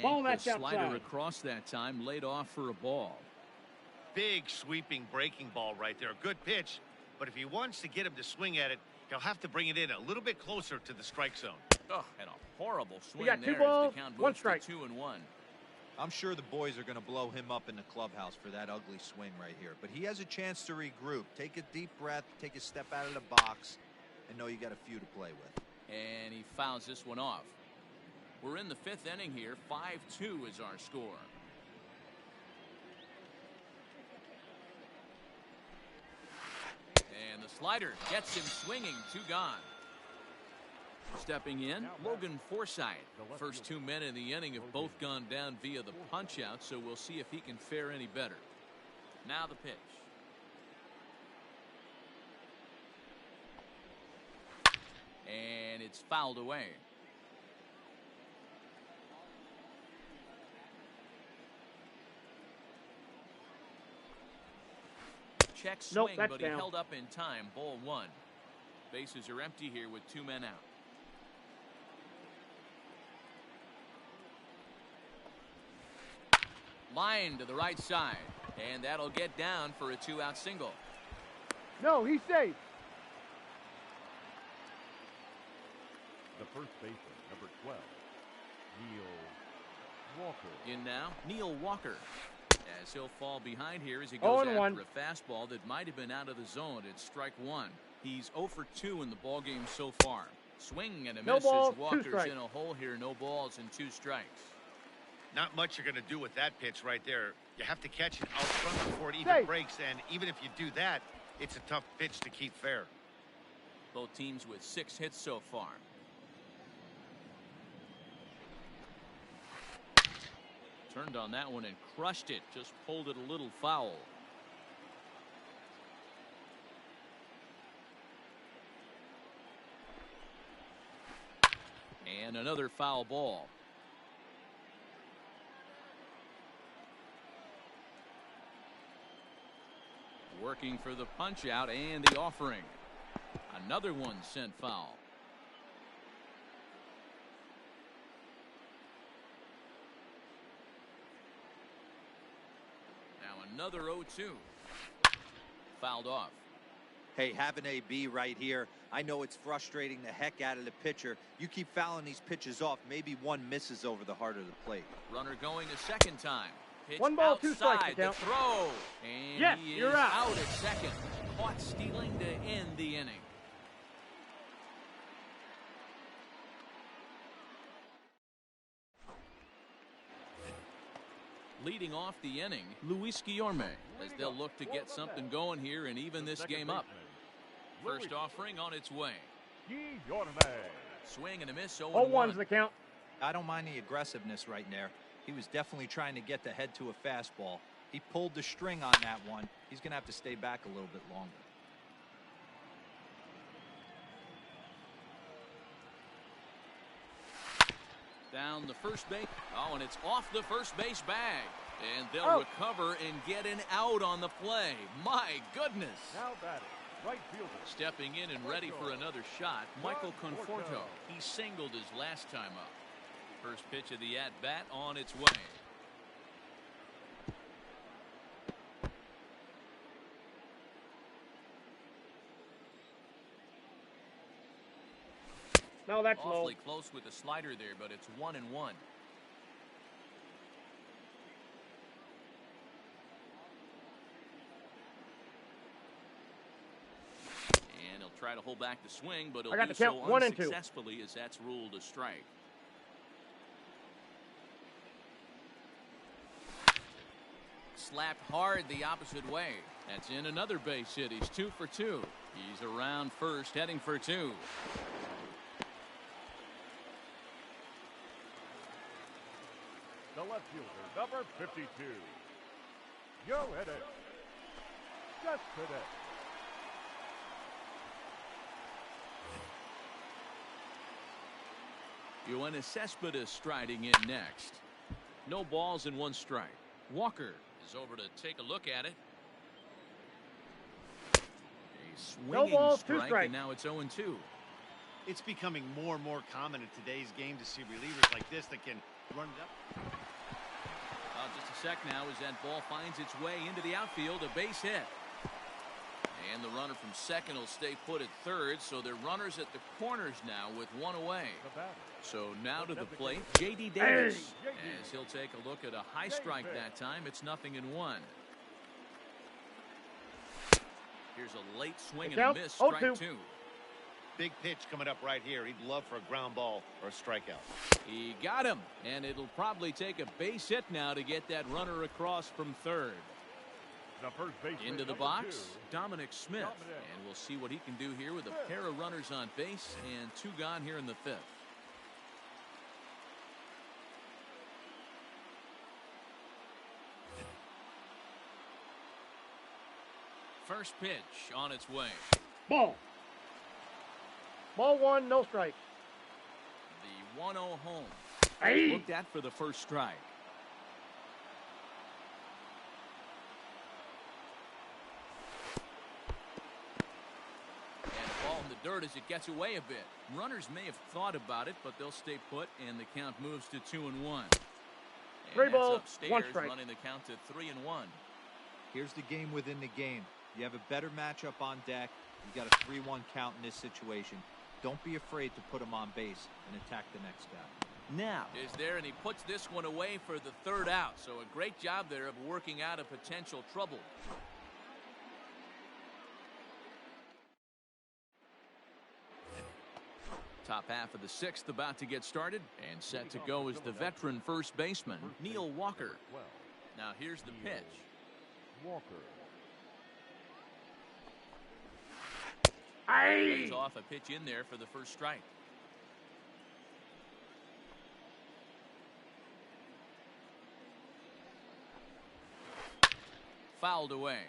Speaker 3: Ball,
Speaker 1: Yanked
Speaker 3: that's
Speaker 1: the slider
Speaker 3: outside.
Speaker 1: across that time, laid off for a ball.
Speaker 5: Big sweeping breaking ball right there. Good pitch. But if he wants to get him to swing at it, he'll have to bring it in a little bit closer to the strike zone.
Speaker 1: Oh, and a horrible swing
Speaker 3: got 2
Speaker 1: there
Speaker 3: balls,
Speaker 1: as the count
Speaker 3: 1
Speaker 1: moves
Speaker 3: strike.
Speaker 1: to 2-1.
Speaker 6: I'm sure the boys are going to blow him up in the clubhouse for that ugly swing right here. But he has a chance to regroup. Take a deep breath, take a step out of the box, and know you got a few to play with.
Speaker 1: And he fouls this one off. We're in the 5th inning here. 5-2 is our score. And the slider gets him swinging. 2 gone. Stepping in, Logan Forsythe. First 2 men in the inning have both gone down via the punch out, so we'll see if he can fare any better. Now the pitch. And it's fouled away. Check swing,
Speaker 3: Nope, that's
Speaker 1: but he
Speaker 3: down.
Speaker 1: held up in time. Ball 1. Bases are empty here with 2 men out. Line to the right side, and that'll get down for a 2-out single.
Speaker 3: No, he's safe.
Speaker 2: The first baseman, number 12, Neil Walker.
Speaker 1: In now, Neil Walker. As he'll fall behind here as he goes
Speaker 3: 0-1.
Speaker 1: after a fastball that might have been out of the zone. It's strike 1. He's 0 for 2 in the ballgame so far. Swing and a
Speaker 3: No
Speaker 1: miss
Speaker 3: balls,
Speaker 1: as
Speaker 3: 2
Speaker 1: Walker's
Speaker 3: strikes.
Speaker 1: in a hole here. No balls and 2 strikes.
Speaker 5: Not much you're going to do with that pitch right there. You have to catch it out front before it even
Speaker 3: Safe.
Speaker 5: breaks, and even if you do that, it's a tough pitch to keep fair.
Speaker 1: Both teams with 6 hits so far. Turned on that one and crushed it. Just pulled it a little foul. And another foul ball. Working for the punch out and the offering. Another one sent foul. Now another 0-2. Fouled off.
Speaker 6: Hey, have an AB right here. I know it's frustrating the heck out of the pitcher. You keep fouling these pitches off, maybe one misses over the heart of the plate.
Speaker 1: Runner going a second time. Pitch
Speaker 3: 1 ball, 2 strikes
Speaker 1: outside
Speaker 3: to
Speaker 1: the
Speaker 3: count.
Speaker 1: throw. And
Speaker 3: Yes,
Speaker 1: he
Speaker 3: you're
Speaker 1: is
Speaker 3: out.
Speaker 1: at second. Caught stealing to end the inning. Leading off the inning, Luis Guillorme, as they'll look to get something going here and even this game up. First offering on its way.
Speaker 2: Guillorme.
Speaker 1: Swing and a miss.
Speaker 3: 0-1's
Speaker 1: 0-1.
Speaker 3: the count.
Speaker 6: I don't mind the aggressiveness right there. He was definitely trying to get the head to a fastball. He pulled the string on that one. He's going to have to stay back a little bit longer.
Speaker 1: Down the first base. Oh, and it's off the first base bag. And they'll
Speaker 3: Oh.
Speaker 1: recover and get an out on the play. My goodness.
Speaker 2: Now batting, Right fielder.
Speaker 1: Stepping in and ready for another shot, Michael Conforto. He singled his last time up. First pitch of the at-bat on its way.
Speaker 3: No, that's low.
Speaker 1: Awfully close with the slider there, but it's 1-1. And he'll try to hold back the swing, but he'll
Speaker 3: I got
Speaker 1: do
Speaker 3: the count,
Speaker 1: so
Speaker 3: 1 and 2.
Speaker 1: unsuccessfully as that's ruled a strike. Slapped hard the opposite way. That's in another base hit. He's 2 for 2. He's around first, heading for 2.
Speaker 2: The left fielder, number 52. Yo, hit it. Just hit it.
Speaker 1: Yoenis Cespedes striding in next. No balls and 1 strike. Walker is over to take a look at it. A swinging
Speaker 3: balls, 2
Speaker 1: strike,
Speaker 3: strikes.
Speaker 1: and now it's 0-2.
Speaker 5: It's becoming more and more common in today's game to see relievers like this that can run it up.
Speaker 1: Just a sec now as that ball finds its way into the outfield. A base hit. And the runner from second will stay put at third, so they're runners at the corners now with 1 away.
Speaker 2: The batter.
Speaker 1: So now to the plate, J.D. Davis, as he'll take a look at a high strike that time. It's 0-1. Here's a late swing and a miss, strike 2.
Speaker 5: Big pitch coming up right here. He'd love for a ground ball or a strikeout.
Speaker 1: He got him, and it'll probably take a base hit now to get that runner across from third.
Speaker 2: The first baseman,
Speaker 1: Into the
Speaker 2: number
Speaker 1: box,
Speaker 2: 2.
Speaker 1: Dominic Smith. And we'll see what he can do here with a pair of runners on base and 2 gone here in the 5th. First pitch on its way.
Speaker 3: Ball. Ball 1, no strike.
Speaker 1: The 1-0 home.
Speaker 3: Hey.
Speaker 1: Looked at for the first strike. And a ball in the dirt as it gets away a bit. Runners may have thought about it, but they'll stay put, and the count moves to 2-1.
Speaker 3: 3 balls,
Speaker 1: upstairs,
Speaker 3: 1 strike.
Speaker 1: running the count to 3-1.
Speaker 6: Here's the game within the game. You have a better matchup on deck. You got a 3-1 count in this situation. Don't be afraid to put him on base and attack the next guy.
Speaker 1: Now is there, and he puts this one away for the 3rd out. So a great job there of working out a potential trouble. Top half of the 6th about to get started, and set to go is the veteran first baseman, Neil Walker. Now here's the pitch.
Speaker 2: Walker.
Speaker 1: Lays off a pitch in there for the first strike. Fouled away.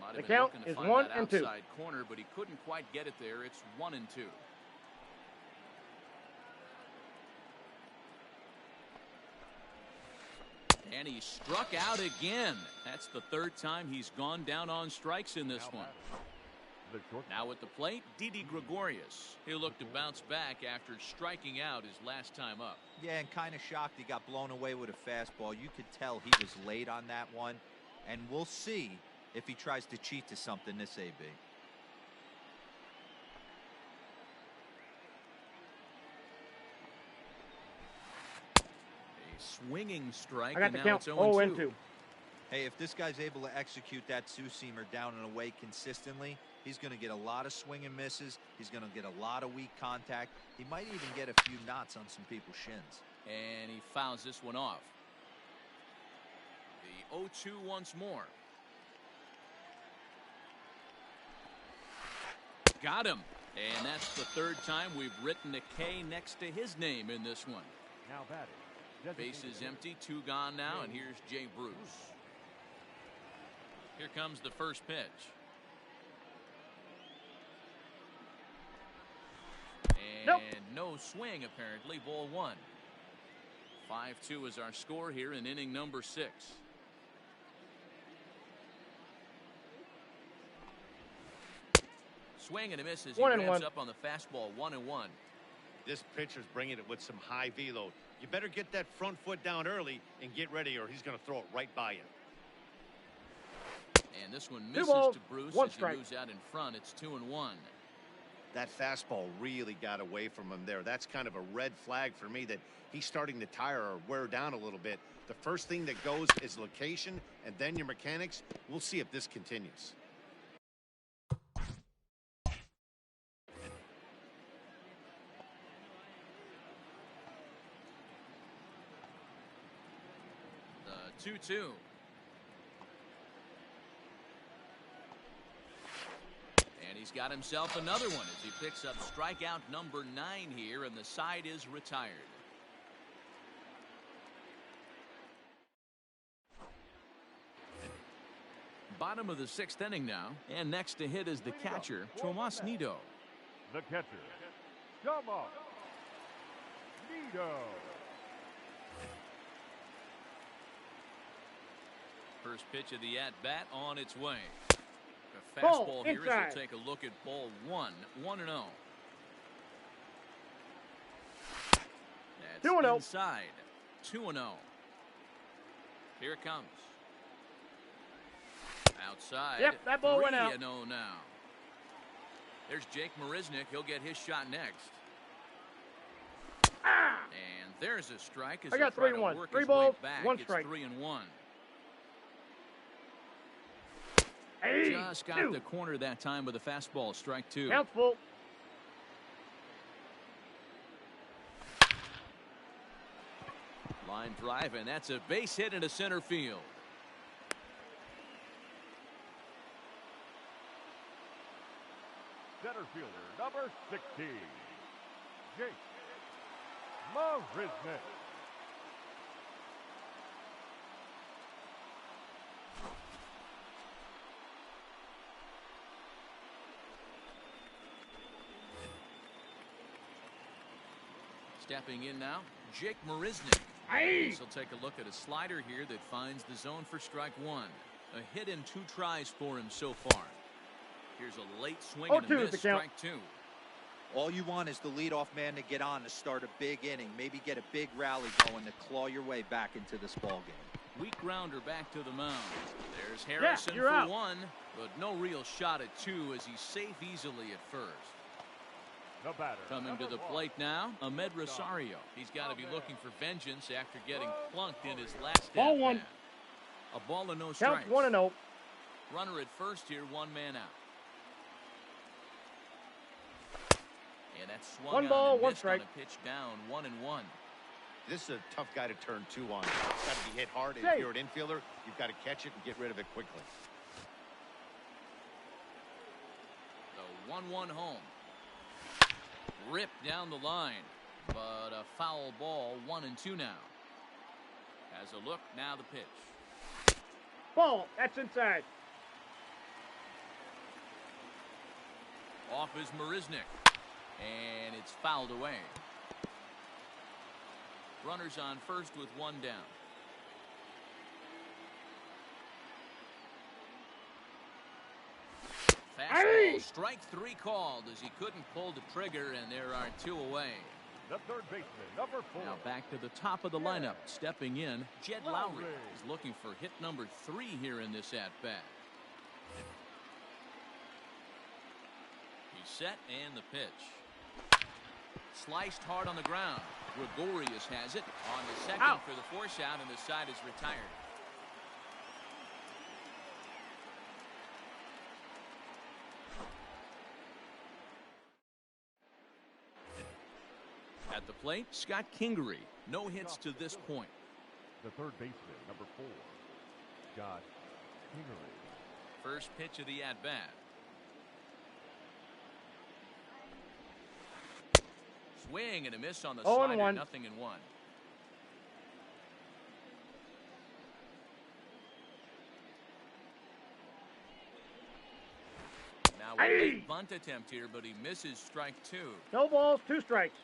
Speaker 1: Might have
Speaker 3: The
Speaker 1: been
Speaker 3: count
Speaker 1: looking to
Speaker 3: is
Speaker 1: find
Speaker 3: 1
Speaker 1: that
Speaker 3: and 2.
Speaker 1: outside corner, but he couldn't quite get it there. It's 1-2. And he struck out again. That's the 3rd time he's gone down on strikes in this one. Now at the plate, Didi Gregorius. He'll look to bounce back after striking out his last time up.
Speaker 6: Yeah, and kind of shocked he got blown away with a fastball. You could tell he was late on that one. And we'll see if he tries to cheat to something this AB.
Speaker 1: Swinging strike,
Speaker 3: I got
Speaker 1: and
Speaker 3: the
Speaker 1: now
Speaker 3: count
Speaker 1: it's
Speaker 3: 0-2.
Speaker 6: Hey, if this guy's able to execute that two-seamer down and away consistently, he's going to get a lot of swing and misses. He's going to get a lot of weak contact. He might even get a few knots on some people's shins.
Speaker 1: And he fouls this one off. The 0-2 once more. Got him. And that's the 3rd time we've written a K next to his name in this one.
Speaker 2: Now batting.
Speaker 1: Base is empty, 2 gone now, and here's Jay Bruce. Here comes the first pitch. And no swing, apparently. Ball 1. 5-2 is our score here in inning number 6. Swing and a miss as he ramps up on the fastball. 1-1.
Speaker 5: This pitcher's bringing it with some high velo. You better get that front foot down early and get ready, or he's going to throw it right by you.
Speaker 1: And this one misses to Bruce as he moves out in front. It's 2-1.
Speaker 5: That fastball really got away from him there. That's kind of a red flag for me that he's starting to tire or wear down a little bit. The first thing that goes is location and then your mechanics. We'll see if this continues.
Speaker 1: The 2-2. And he's got himself another one as he picks up strikeout number 9 here, and the side is retired. Bottom of the 6th inning now, and next to hit is the catcher, Tomas Nido.
Speaker 2: The catcher, Tomas Nido.
Speaker 1: First pitch of the at-bat on its way. A fastball here as we'll take a look at ball 1. 1-0. That's
Speaker 3: 2-0.
Speaker 1: inside. 2-0. Here it comes. Outside.
Speaker 3: Yep, that ball went out.
Speaker 1: 3-0 now. There's Jake Marisnick. He'll get his shot next. And there's a strike. As
Speaker 3: I got
Speaker 1: 3-1.
Speaker 3: 3 balls,
Speaker 1: back.
Speaker 3: 1 strike.
Speaker 1: It's 3-1.
Speaker 3: Hey,
Speaker 1: just got the corner that time with a fastball. Strike 2.
Speaker 3: Count's full.
Speaker 1: Line drive, and that's a base hit into center field.
Speaker 2: Center fielder, number 16, Jake Marisnick.
Speaker 1: Stepping in now, Jake Marisnick.
Speaker 3: Hey.
Speaker 1: He'll take a look at a slider here that finds the zone for strike 1. A hit in 2 tries for him so far. Here's a late swing and a miss. Strike 2.
Speaker 6: All you want is the leadoff man to get on to start a big inning. Maybe get a big rally going to claw your way back into this ball game.
Speaker 1: Weak grounder back to the mound. There's Harrison for
Speaker 3: out.
Speaker 1: 1, but no real shot at 2 as he's safe easily at first.
Speaker 2: The batter,
Speaker 1: coming to the plate now, Ahmed Rosario. He's got to be looking for vengeance after getting plunked in his last
Speaker 3: ball
Speaker 1: at-bat.
Speaker 3: 1.
Speaker 1: A ball and no strikes.
Speaker 3: Count 1-0.
Speaker 1: Runner at first here, 1 man out. And that's swung
Speaker 3: 1 ball,
Speaker 1: on and
Speaker 3: 1
Speaker 1: missed
Speaker 3: strike.
Speaker 1: on a pitch down, 1-1.
Speaker 5: This is a tough guy to turn 2 on. It's got to be hit hard. If you're an infielder, you've got to catch it and get rid of it quickly.
Speaker 1: The 1-1 home. Ripped down the line, but a foul ball. 1-2 now. Has a look, now the pitch.
Speaker 3: Ball, that's inside.
Speaker 1: Off is Marisnick, and it's fouled away. Runners on first with 1 down. Fastball, strike 3 called as he couldn't pull the trigger, and there are 2 away.
Speaker 2: The third baseman, number 4.
Speaker 1: Now back to the top of the lineup. Stepping in, Jed Lowry is looking for hit number 3 here in this at-bat. He's set, and the pitch. Sliced hard on the ground. Gregorius has it on the second for the force out, and the side is retired. At the plate, Scott Kingery. No hits to this point.
Speaker 2: The third baseman, number 4, Scott Kingery.
Speaker 1: First pitch of the at-bat. Swing and a miss on the slider. 0-1. 0-1. Now a late bunt attempt here, but he misses strike 2.
Speaker 3: No balls, 2 strikes.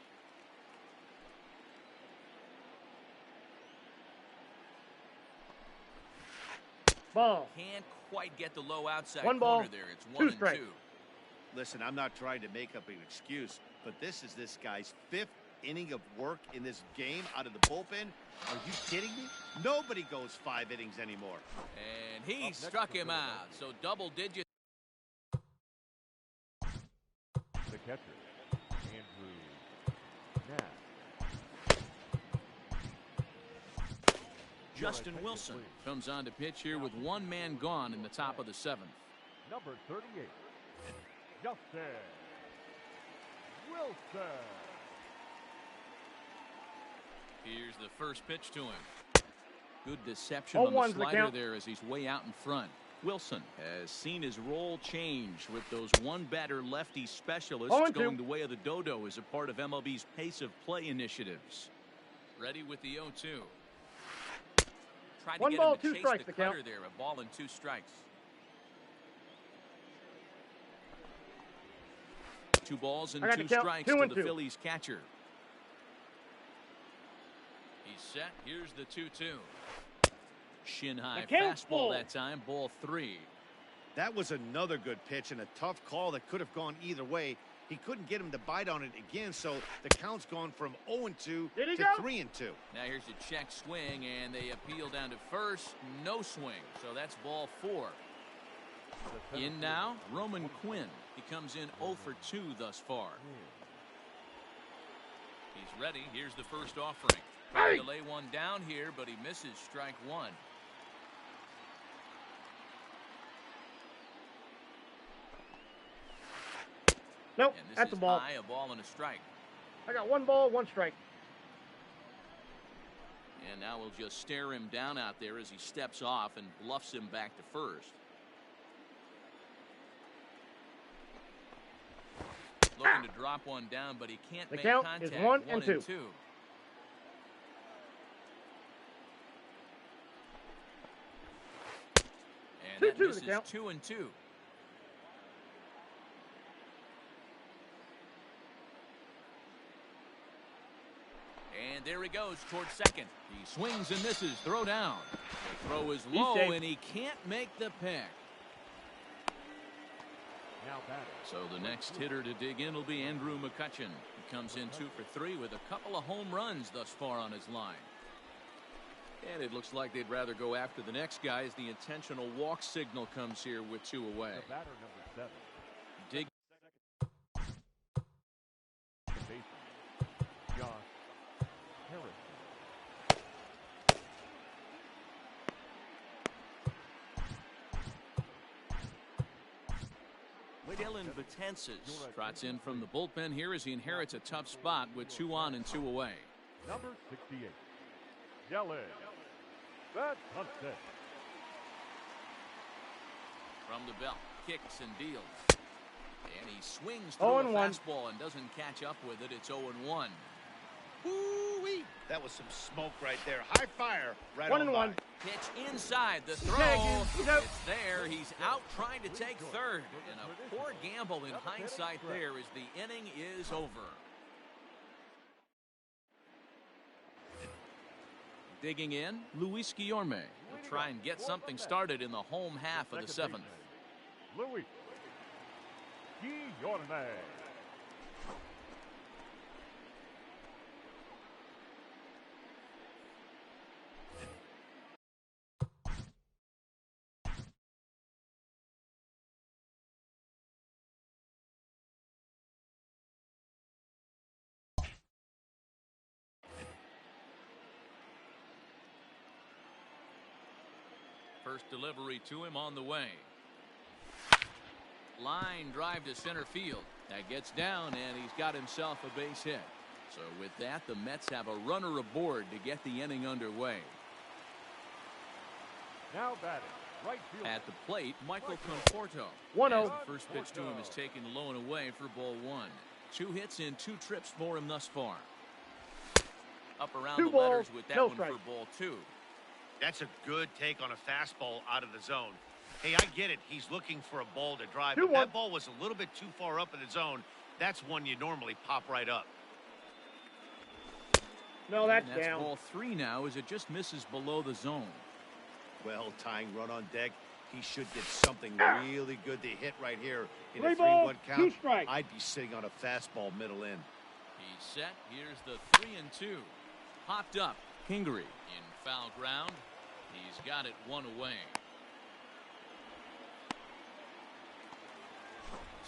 Speaker 3: Ball.
Speaker 4: Can't quite get the low outside
Speaker 3: One ball,
Speaker 4: corner there. It's 1 and 2.
Speaker 5: Listen, I'm not trying to make up an excuse, but this is this guy's 5th inning of work in this game out of the bullpen. Are you kidding me? Nobody goes 5 innings anymore.
Speaker 4: And he struck him out. So double digits.
Speaker 2: The catcher, Andrew Nash.
Speaker 1: Justin Wilson comes on to pitch here with one man gone in the top of the 7th.
Speaker 2: Number 38, Justin Wilson.
Speaker 1: Here's the first pitch to him. Good deception on the slider there as he's way out in front. Wilson has seen his role change with those one-batter lefty specialists going the way of the dodo as a part of MLB's pace of play initiatives. Ready with the 0-2. Tried to get him to chase the cutter there. A ball and 2 strikes. 2 balls and 2 strikes to the Phillies catcher. He's set. Here's the 2-2. Shin high fastball that time. Ball 3.
Speaker 5: That was another good pitch and a tough call that could have gone either way. He couldn't get him to bite on it again, so the count's gone from 0-2 to 3-2.
Speaker 1: Now here's a check swing, and they appeal down to first. No swing, so that's ball 4. In now, Roman Quinn. He comes in 0 for 2 thus far. He's ready. Here's the first offering. Trying to lay one down here, but he misses strike 1.
Speaker 3: Nope, that's a ball.
Speaker 1: High, a ball and a strike.
Speaker 3: I got 1 ball, 1 strike.
Speaker 1: And now we'll just stare him down out there as he steps off and bluffs him back to first. Looking to drop one down, but he can't make contact.
Speaker 3: The count is 1 and 2.
Speaker 1: And that misses 2 and 2. And there he goes towards second. He swings and misses. Throw down. The throw is low, and he can't make the pick. So the next hitter to dig in will be Andrew McCutchen. He comes in 2 for 3 with a couple of home runs thus far on his line. And it looks like they'd rather go after the next guy as the intentional walk signal comes here with 2 away.
Speaker 2: The batter, number 7.
Speaker 1: Dig. Dylan Betances trots in from the bullpen here as he inherits a tough spot with 2 on and 2 away.
Speaker 2: Number 68, Dylan Betances.
Speaker 1: From the belt, kicks and deals. And he swings through a fastball and doesn't catch up with it. It's 0-1.
Speaker 5: Woo-wee. That was some smoke right there. High fire right on by.
Speaker 1: Pitch inside the throw. It's there. He's out trying to take third. And a poor gamble in hindsight there as the inning is over. Digging in, Luis Guillorme will try and get something started in the home half of the 7th.
Speaker 2: Luis Guillorme.
Speaker 1: First delivery to him on the way. Line drive to center field. That gets down, and he's got himself a base hit. So with that, the Mets have a runner aboard to get the inning underway.
Speaker 2: Now batting, right field.
Speaker 1: At the plate, Michael Conforto.
Speaker 3: 1-0.
Speaker 1: First pitch to him is taken low and away for ball 1. 2 hits in 2 trips for him thus far. Up around the letters with that one for ball 2.
Speaker 5: That's a good take on a fastball out of the zone. Hey, I get it. He's looking for a ball to drive, but that ball was a little bit too far up in the zone. That's one you normally pop right up.
Speaker 3: No, that's
Speaker 1: down. Ball 3 now as it just misses below the zone.
Speaker 5: Well, tying run on deck. He should get something really good to hit right here in a
Speaker 3: 3-1
Speaker 5: count.
Speaker 3: 2 strikes.
Speaker 5: I'd be sitting on a fastball middle in.
Speaker 1: He's set. Here's the 3-2. Popped up. Kingery in foul ground. He's got it one away.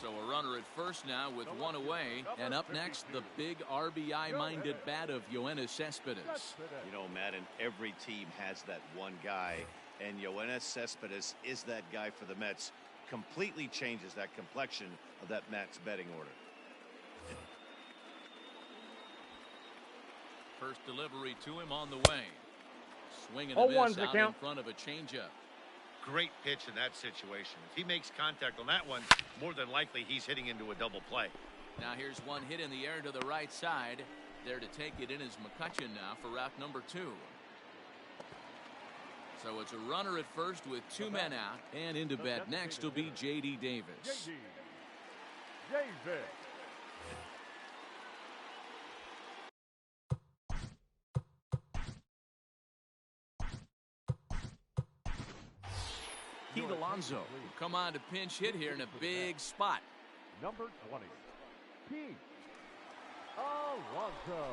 Speaker 1: So a runner at first now with one away. And up next, the big RBI-minded bat of Yoenis Cespedes.
Speaker 5: You know, Madden, every team has that one guy. And Yoenis Cespedes is that guy for the Mets. Completely changes that complexion of that Mets betting order.
Speaker 1: First delivery to him on the way. Swing and a miss out in front of a changeup.
Speaker 5: Great pitch in that situation. If he makes contact on that one, more than likely he's hitting into a double play.
Speaker 1: Now here's one hit in the air to the right side. There to take it in is McCutchen now for route number 2. So it's a runner at first with 2 men out. And into bat next will be J.D. Davis.
Speaker 2: Davis.
Speaker 1: Pete Alonso will come on to pinch hit here in a big spot.
Speaker 2: Number 20, Pete Alonso.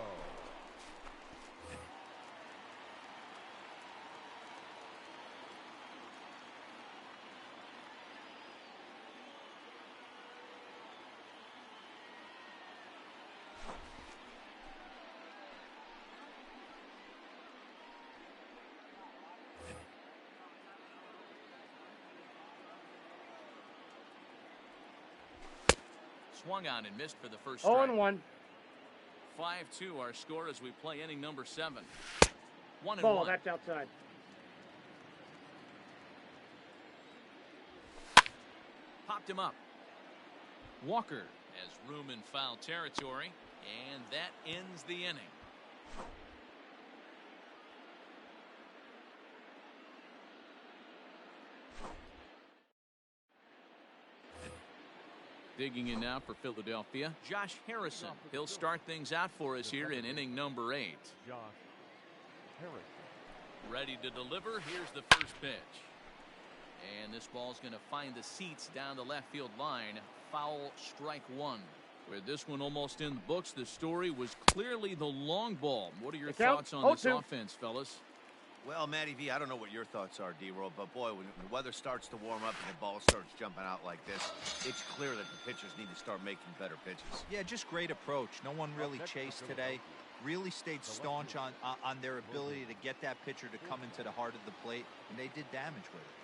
Speaker 1: Swung on and missed for the first strike.
Speaker 3: 0-1.
Speaker 1: 5-2 our score as we play inning number 7. 1-1.
Speaker 3: Ball, that's outside.
Speaker 1: Popped him up. Walker has room in foul territory, and that ends the inning. Digging in now for Philadelphia, Josh Harrison. He'll start things out for us here in inning number 8.
Speaker 2: Josh Harrison.
Speaker 1: Ready to deliver. Here's the first pitch. And this ball's going to find the seats down the left field line. Foul, strike 1. With this one almost in the books, the story was clearly the long ball. What are your thoughts on this offense, fellas?
Speaker 5: Well, Matty V, I don't know what your thoughts are, D-Roll, but boy, when the weather starts to warm up and the ball starts jumping out like this, it's clear that the pitchers need to start making better pitches.
Speaker 6: Yeah, just great approach. No one really chased today. Really stayed staunch on their ability to get that pitcher to come into the heart of the plate, and they did damage with it.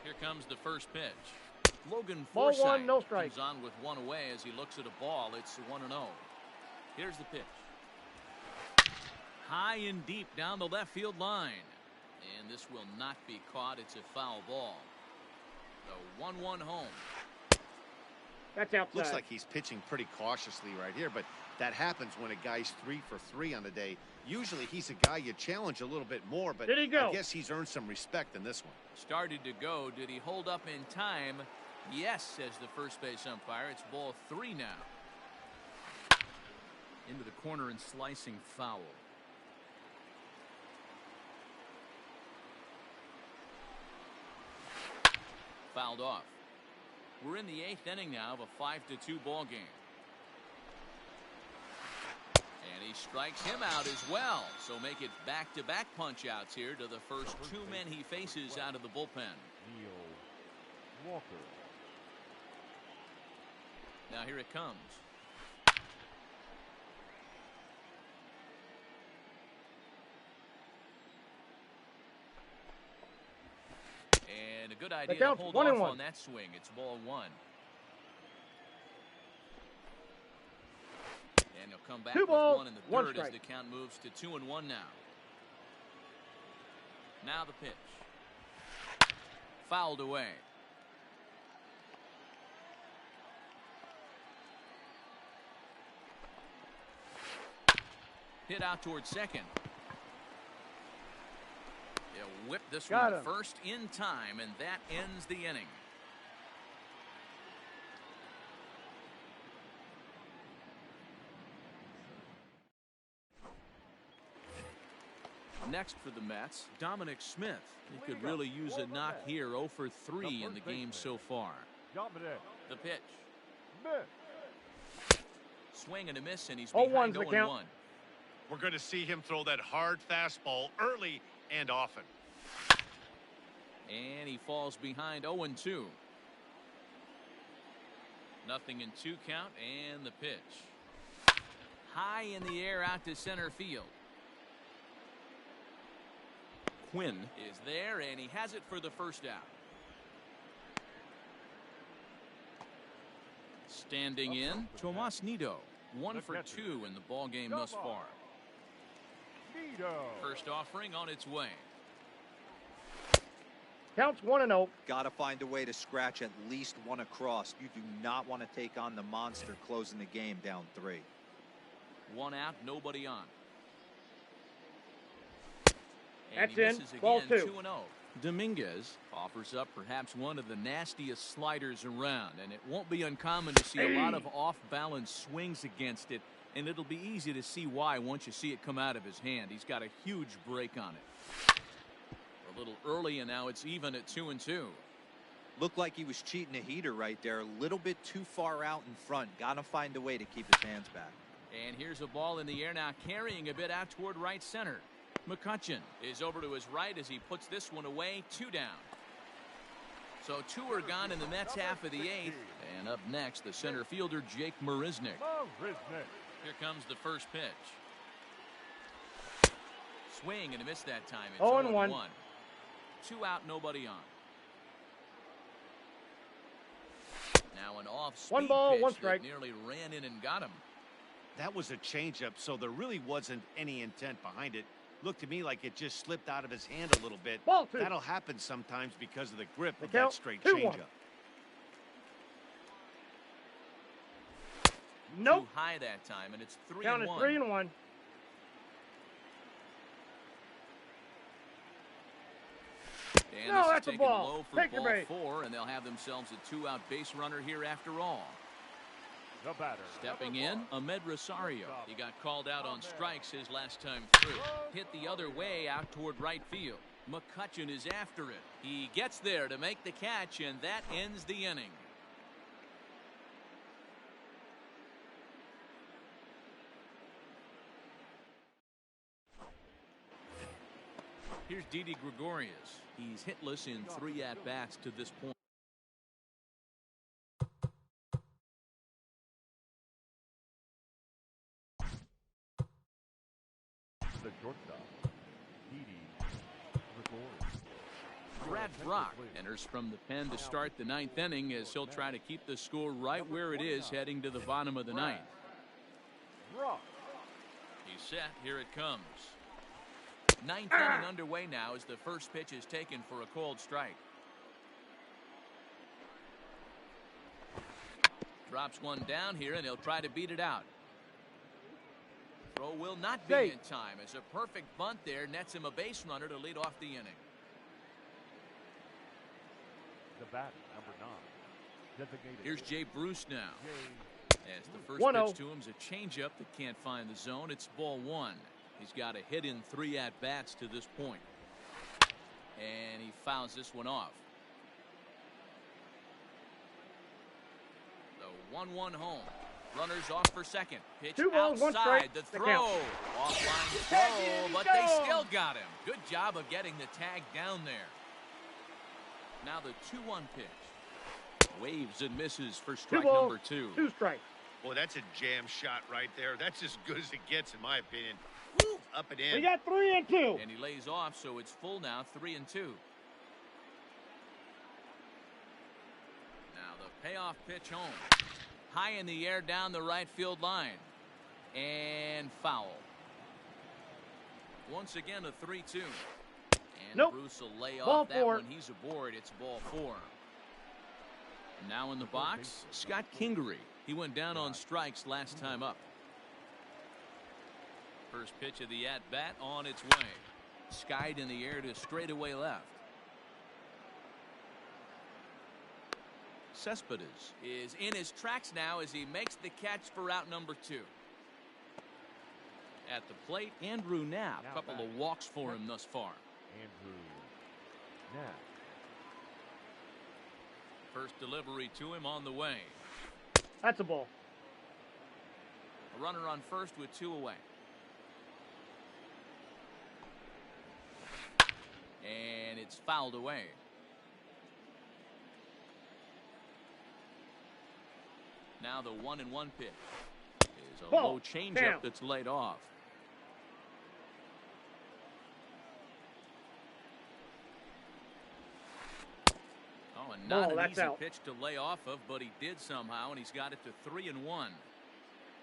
Speaker 1: Here comes the first pitch. Logan
Speaker 3: Ball
Speaker 1: Forsythe
Speaker 3: 1, no strike.
Speaker 1: comes on with one away as he looks at a ball. It's 1-0. Here's the pitch. High and deep down the left field line. And this will not be caught. It's a foul ball. The 1-1 home.
Speaker 3: That's outside.
Speaker 5: Looks like he's pitching pretty cautiously right here, but that happens when a guy's 3 for 3 on the day. Usually he's a guy you challenge a little bit more, but
Speaker 3: Did he go?
Speaker 5: I guess he's earned some respect in this one.
Speaker 1: Started to go. Did he hold up in time? Yes, says the first base umpire. It's ball 3 now. Into the corner and slicing foul. Fouled off. We're in the 8th inning now of a 5-2 ball game. And he strikes him out as well. So make it back-to-back punch-outs here to the first 2 men he faces out of the bullpen.
Speaker 2: Neil Walker.
Speaker 1: Now here it comes. And a good idea to hold off on that swing. It's ball 1. And he'll come back with 1 in the 3rd as the count moves to 2-1 now. Now the pitch. Fouled away. Hit out towards second. He'll whip this one first in time, and that ends the inning. Next for the Mets, Dominic Smith. He could really use a knock here. 0 for 3 in the game so far.
Speaker 2: Dominic
Speaker 4: The pitch.
Speaker 2: Smith.
Speaker 1: Swing and a miss, and he's
Speaker 3: 0-1's
Speaker 1: behind
Speaker 3: the
Speaker 1: 0-1.
Speaker 3: count.
Speaker 5: We're going to see him throw that hard fastball early and often.
Speaker 1: And he falls behind 0-2. Nothing in 2 count, and the pitch. High in the air out to center field. Quinn is there, and he has it for the first out. Standing in, Tomas Nido. 1 for 2 in the ball game thus far.
Speaker 2: Nido.
Speaker 1: First offering on its way.
Speaker 3: Counts 1-0.
Speaker 6: Got to find a way to scratch at least one across. You do not want to take on the monster closing the game down 3.
Speaker 1: 1 out, nobody on.
Speaker 3: That's
Speaker 1: he
Speaker 3: in.
Speaker 1: misses
Speaker 3: Ball
Speaker 1: again,
Speaker 3: 2.
Speaker 1: 2-0. Dominguez offers up perhaps one of the nastiest sliders around, and it won't be uncommon to see a lot of off-balance swings against it, and it'll be easy to see why once you see it come out of his hand. He's got a huge break on it. A little early, and now it's even at 2-2.
Speaker 6: Looked like he was cheating a heater right there. A little bit too far out in front. Got to find a way to keep his hands back.
Speaker 1: And here's a ball in the air now, carrying a bit out toward right center. McCutchen is over to his right as he puts this one away. 2 down. So 2 are gone in the Mets half of the 8th. And up next, the center fielder, Jake Marisnick. Here comes the first pitch. Swing and a miss that time. It's
Speaker 3: 0-1.
Speaker 1: 2 out, nobody on. Now an off-speed
Speaker 3: 1 ball,
Speaker 1: pitch
Speaker 3: 1
Speaker 1: that
Speaker 3: strike.
Speaker 1: nearly ran in and got him.
Speaker 5: That was a changeup, so there really wasn't any intent behind it. Looked to me like it just slipped out of his hand a little bit.
Speaker 3: Ball 2.
Speaker 5: That'll happen sometimes because of the grip
Speaker 3: The
Speaker 5: of that
Speaker 3: count,
Speaker 5: straight
Speaker 3: 2-1.
Speaker 5: changeup.
Speaker 3: Nope.
Speaker 1: Too high that time, and it's 3-1.
Speaker 3: Count is 3-1.
Speaker 1: And
Speaker 3: No,
Speaker 1: this is
Speaker 3: that's a
Speaker 1: taken
Speaker 3: ball.
Speaker 1: low for
Speaker 3: Take your
Speaker 1: ball
Speaker 3: base.
Speaker 1: 4, and they'll have themselves a 2-out base runner here after all.
Speaker 2: The batter.
Speaker 1: Stepping
Speaker 2: number
Speaker 1: in,
Speaker 2: 4.
Speaker 1: Ahmed Rosario. He got called out on strikes his last time through. Hit the other way out toward right field. McCutchen is after it. He gets there to make the catch, and that ends the inning. Here's Didi Gregorius. He's hitless in 3 at-bats to this point.
Speaker 2: The shortstop, Didi Gregorius.
Speaker 1: Brad Brock enters from the pen to start the 9th inning as he'll try to keep the score right where it is heading to the bottom of the 9th.
Speaker 2: Rock.
Speaker 1: He's set. Here it comes. 9th inning underway now as the first pitch is taken for a called strike. Drops one down here, and he'll try to beat it out. Throw will not be in time as a perfect bunt there nets him a base runner to lead off the inning.
Speaker 2: The batter, number 9. Designated
Speaker 1: Here's Jay Bruce now.
Speaker 2: Jay
Speaker 1: As the first
Speaker 3: 1-0.
Speaker 1: pitch to him is a changeup that can't find the zone. It's ball 1. He's got a hit in 3 at-bats to this point. And he fouls this one off. The 1-1 home. Runners off for second. Pitch
Speaker 3: 2 balls, 1
Speaker 1: outside.
Speaker 3: strike.
Speaker 1: The
Speaker 3: The
Speaker 1: throw.
Speaker 3: count.
Speaker 1: Offline throw, but they still got him. Good job of getting the tag down there. Now the 2-1 pitch. Waves and misses for
Speaker 3: 2
Speaker 1: strike
Speaker 3: balls,
Speaker 1: number 2.
Speaker 3: 2 strikes.
Speaker 5: Boy, that's a jam shot right there. That's as good as it gets, in my opinion. Woo, up and in.
Speaker 3: We got 3-2.
Speaker 1: And he lays off, so it's full now, 3-2. Now the payoff pitch home. High in the air down the right field line. And foul. Once again, a 3-2. And
Speaker 3: Nope.
Speaker 1: Bruce will lay
Speaker 3: Ball
Speaker 1: off that
Speaker 3: 4.
Speaker 1: when he's aboard. It's ball 4. Now in the box, Scott Kingery. He went down on strikes last time up. First pitch of the at-bat on its way. Skied in the air to straightaway left. Cespedes is in his tracks now as he makes the catch for out number 2. At the plate, Andrew Knapp. A couple of walks for him thus far.
Speaker 2: Andrew Knapp.
Speaker 1: First delivery to him on the way.
Speaker 3: That's a ball.
Speaker 1: A runner on first with 2 away. And it's fouled away. Now the 1-1 pitch is a
Speaker 3: Ball.
Speaker 1: low changeup that's laid off. Oh, and not an easy pitch to lay off of, but he did somehow, and he's got it to 3-1.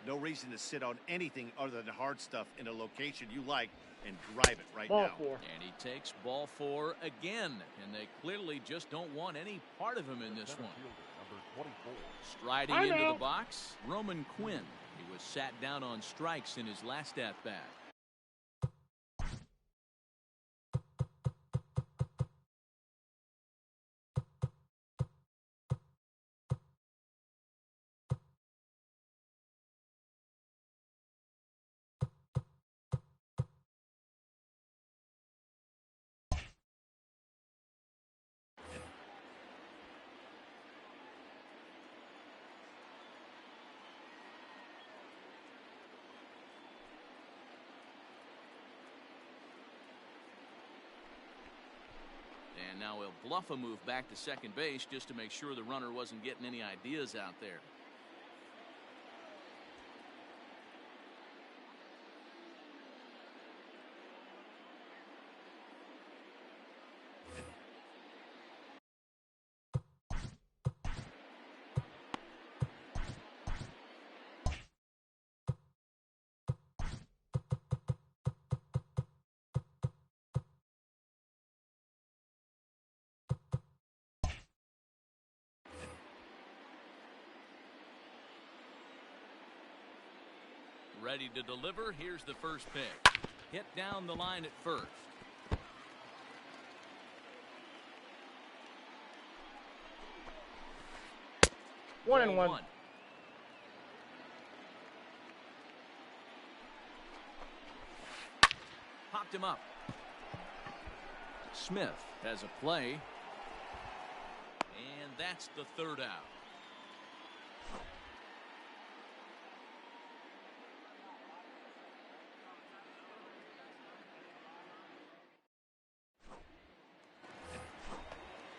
Speaker 5: No reason to sit on anything other than hard stuff in a location you like and drive it right now.
Speaker 3: Ball 4.
Speaker 1: And he takes ball 4 again, and they clearly just don't want any part of him in this one.
Speaker 2: Number 24.
Speaker 1: Striding into the box, Roman Quinn. He was sat down on strikes in his last at-bat. And now he'll bluff a move back to second base just to make sure the runner wasn't getting any ideas out there. Ready to deliver. Here's the first pitch. Hit down the line at first.
Speaker 3: One and one.
Speaker 1: Popped him up. Smith has a play. And that's the third out.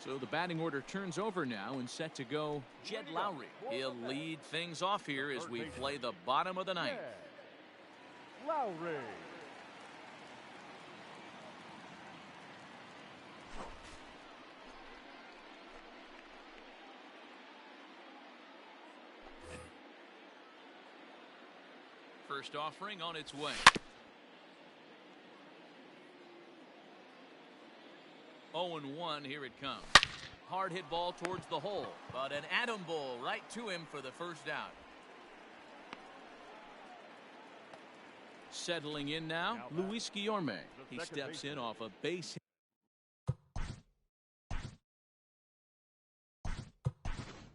Speaker 1: So the batting order turns over now and set to go Jed Lowry. He'll lead things off here as we play the bottom of the ninth.
Speaker 2: Lowry.
Speaker 1: First offering on its way. 0-1, here it comes. Hard hit ball towards the hole, but an atom ball right to him for the first out. Settling in now, Luis Guillorme. He steps in off a base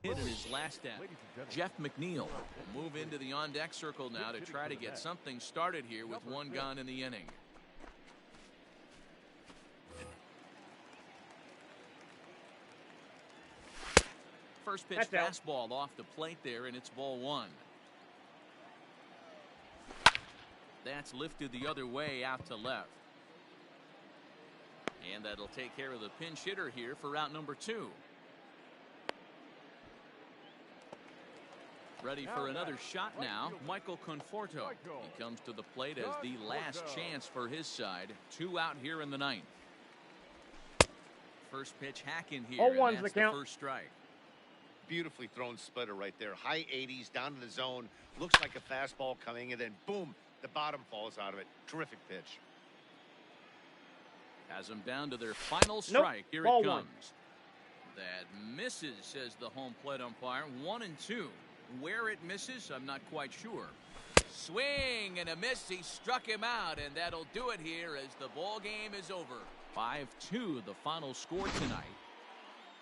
Speaker 1: hit in his last at. Jeff McNeil will move into the on-deck circle now to try to get something started here with one gone in the inning. First pitch fastball off the plate there, and it's ball 1. That's lifted the other way out to left. And that'll take care of the pinch hitter here for out number 2. Ready for another shot now, Michael Conforto. He comes to the plate as the last chance for his side. 2 out here in the ninth. First pitch hack in here, and that's the first strike.
Speaker 5: Beautifully thrown splitter right there. High 80s, down to the zone. Looks like a fastball coming, and then boom, the bottom falls out of it. Terrific pitch.
Speaker 1: Has them down to their final strike. Here it comes. That misses, says the home plate umpire. 1-2. Where it misses, I'm not quite sure. Swing and a miss. He struck him out, and that'll do it here as the ball game is over. 5-2, the final score tonight.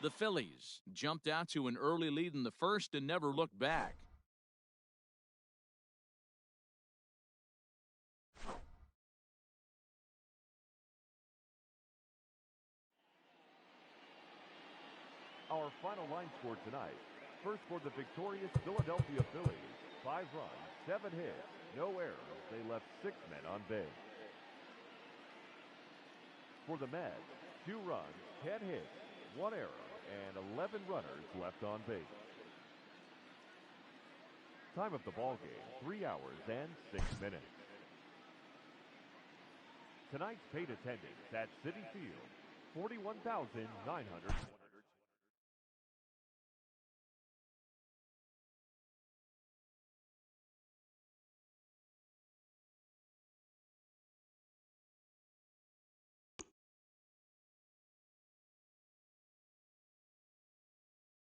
Speaker 1: The Phillies jumped out to an early lead in the first and never looked back.
Speaker 2: Our final line score tonight. First for the victorious Philadelphia Phillies, 5 runs, 7 hits, no errors. They left 6 men on base. For the Mets, 2 runs, 10 hits, 1 error, and 11 runners left on base. Time of the ball game, 3 hours and 6 minutes. Tonight's paid attendance at Citi Field, 41,900.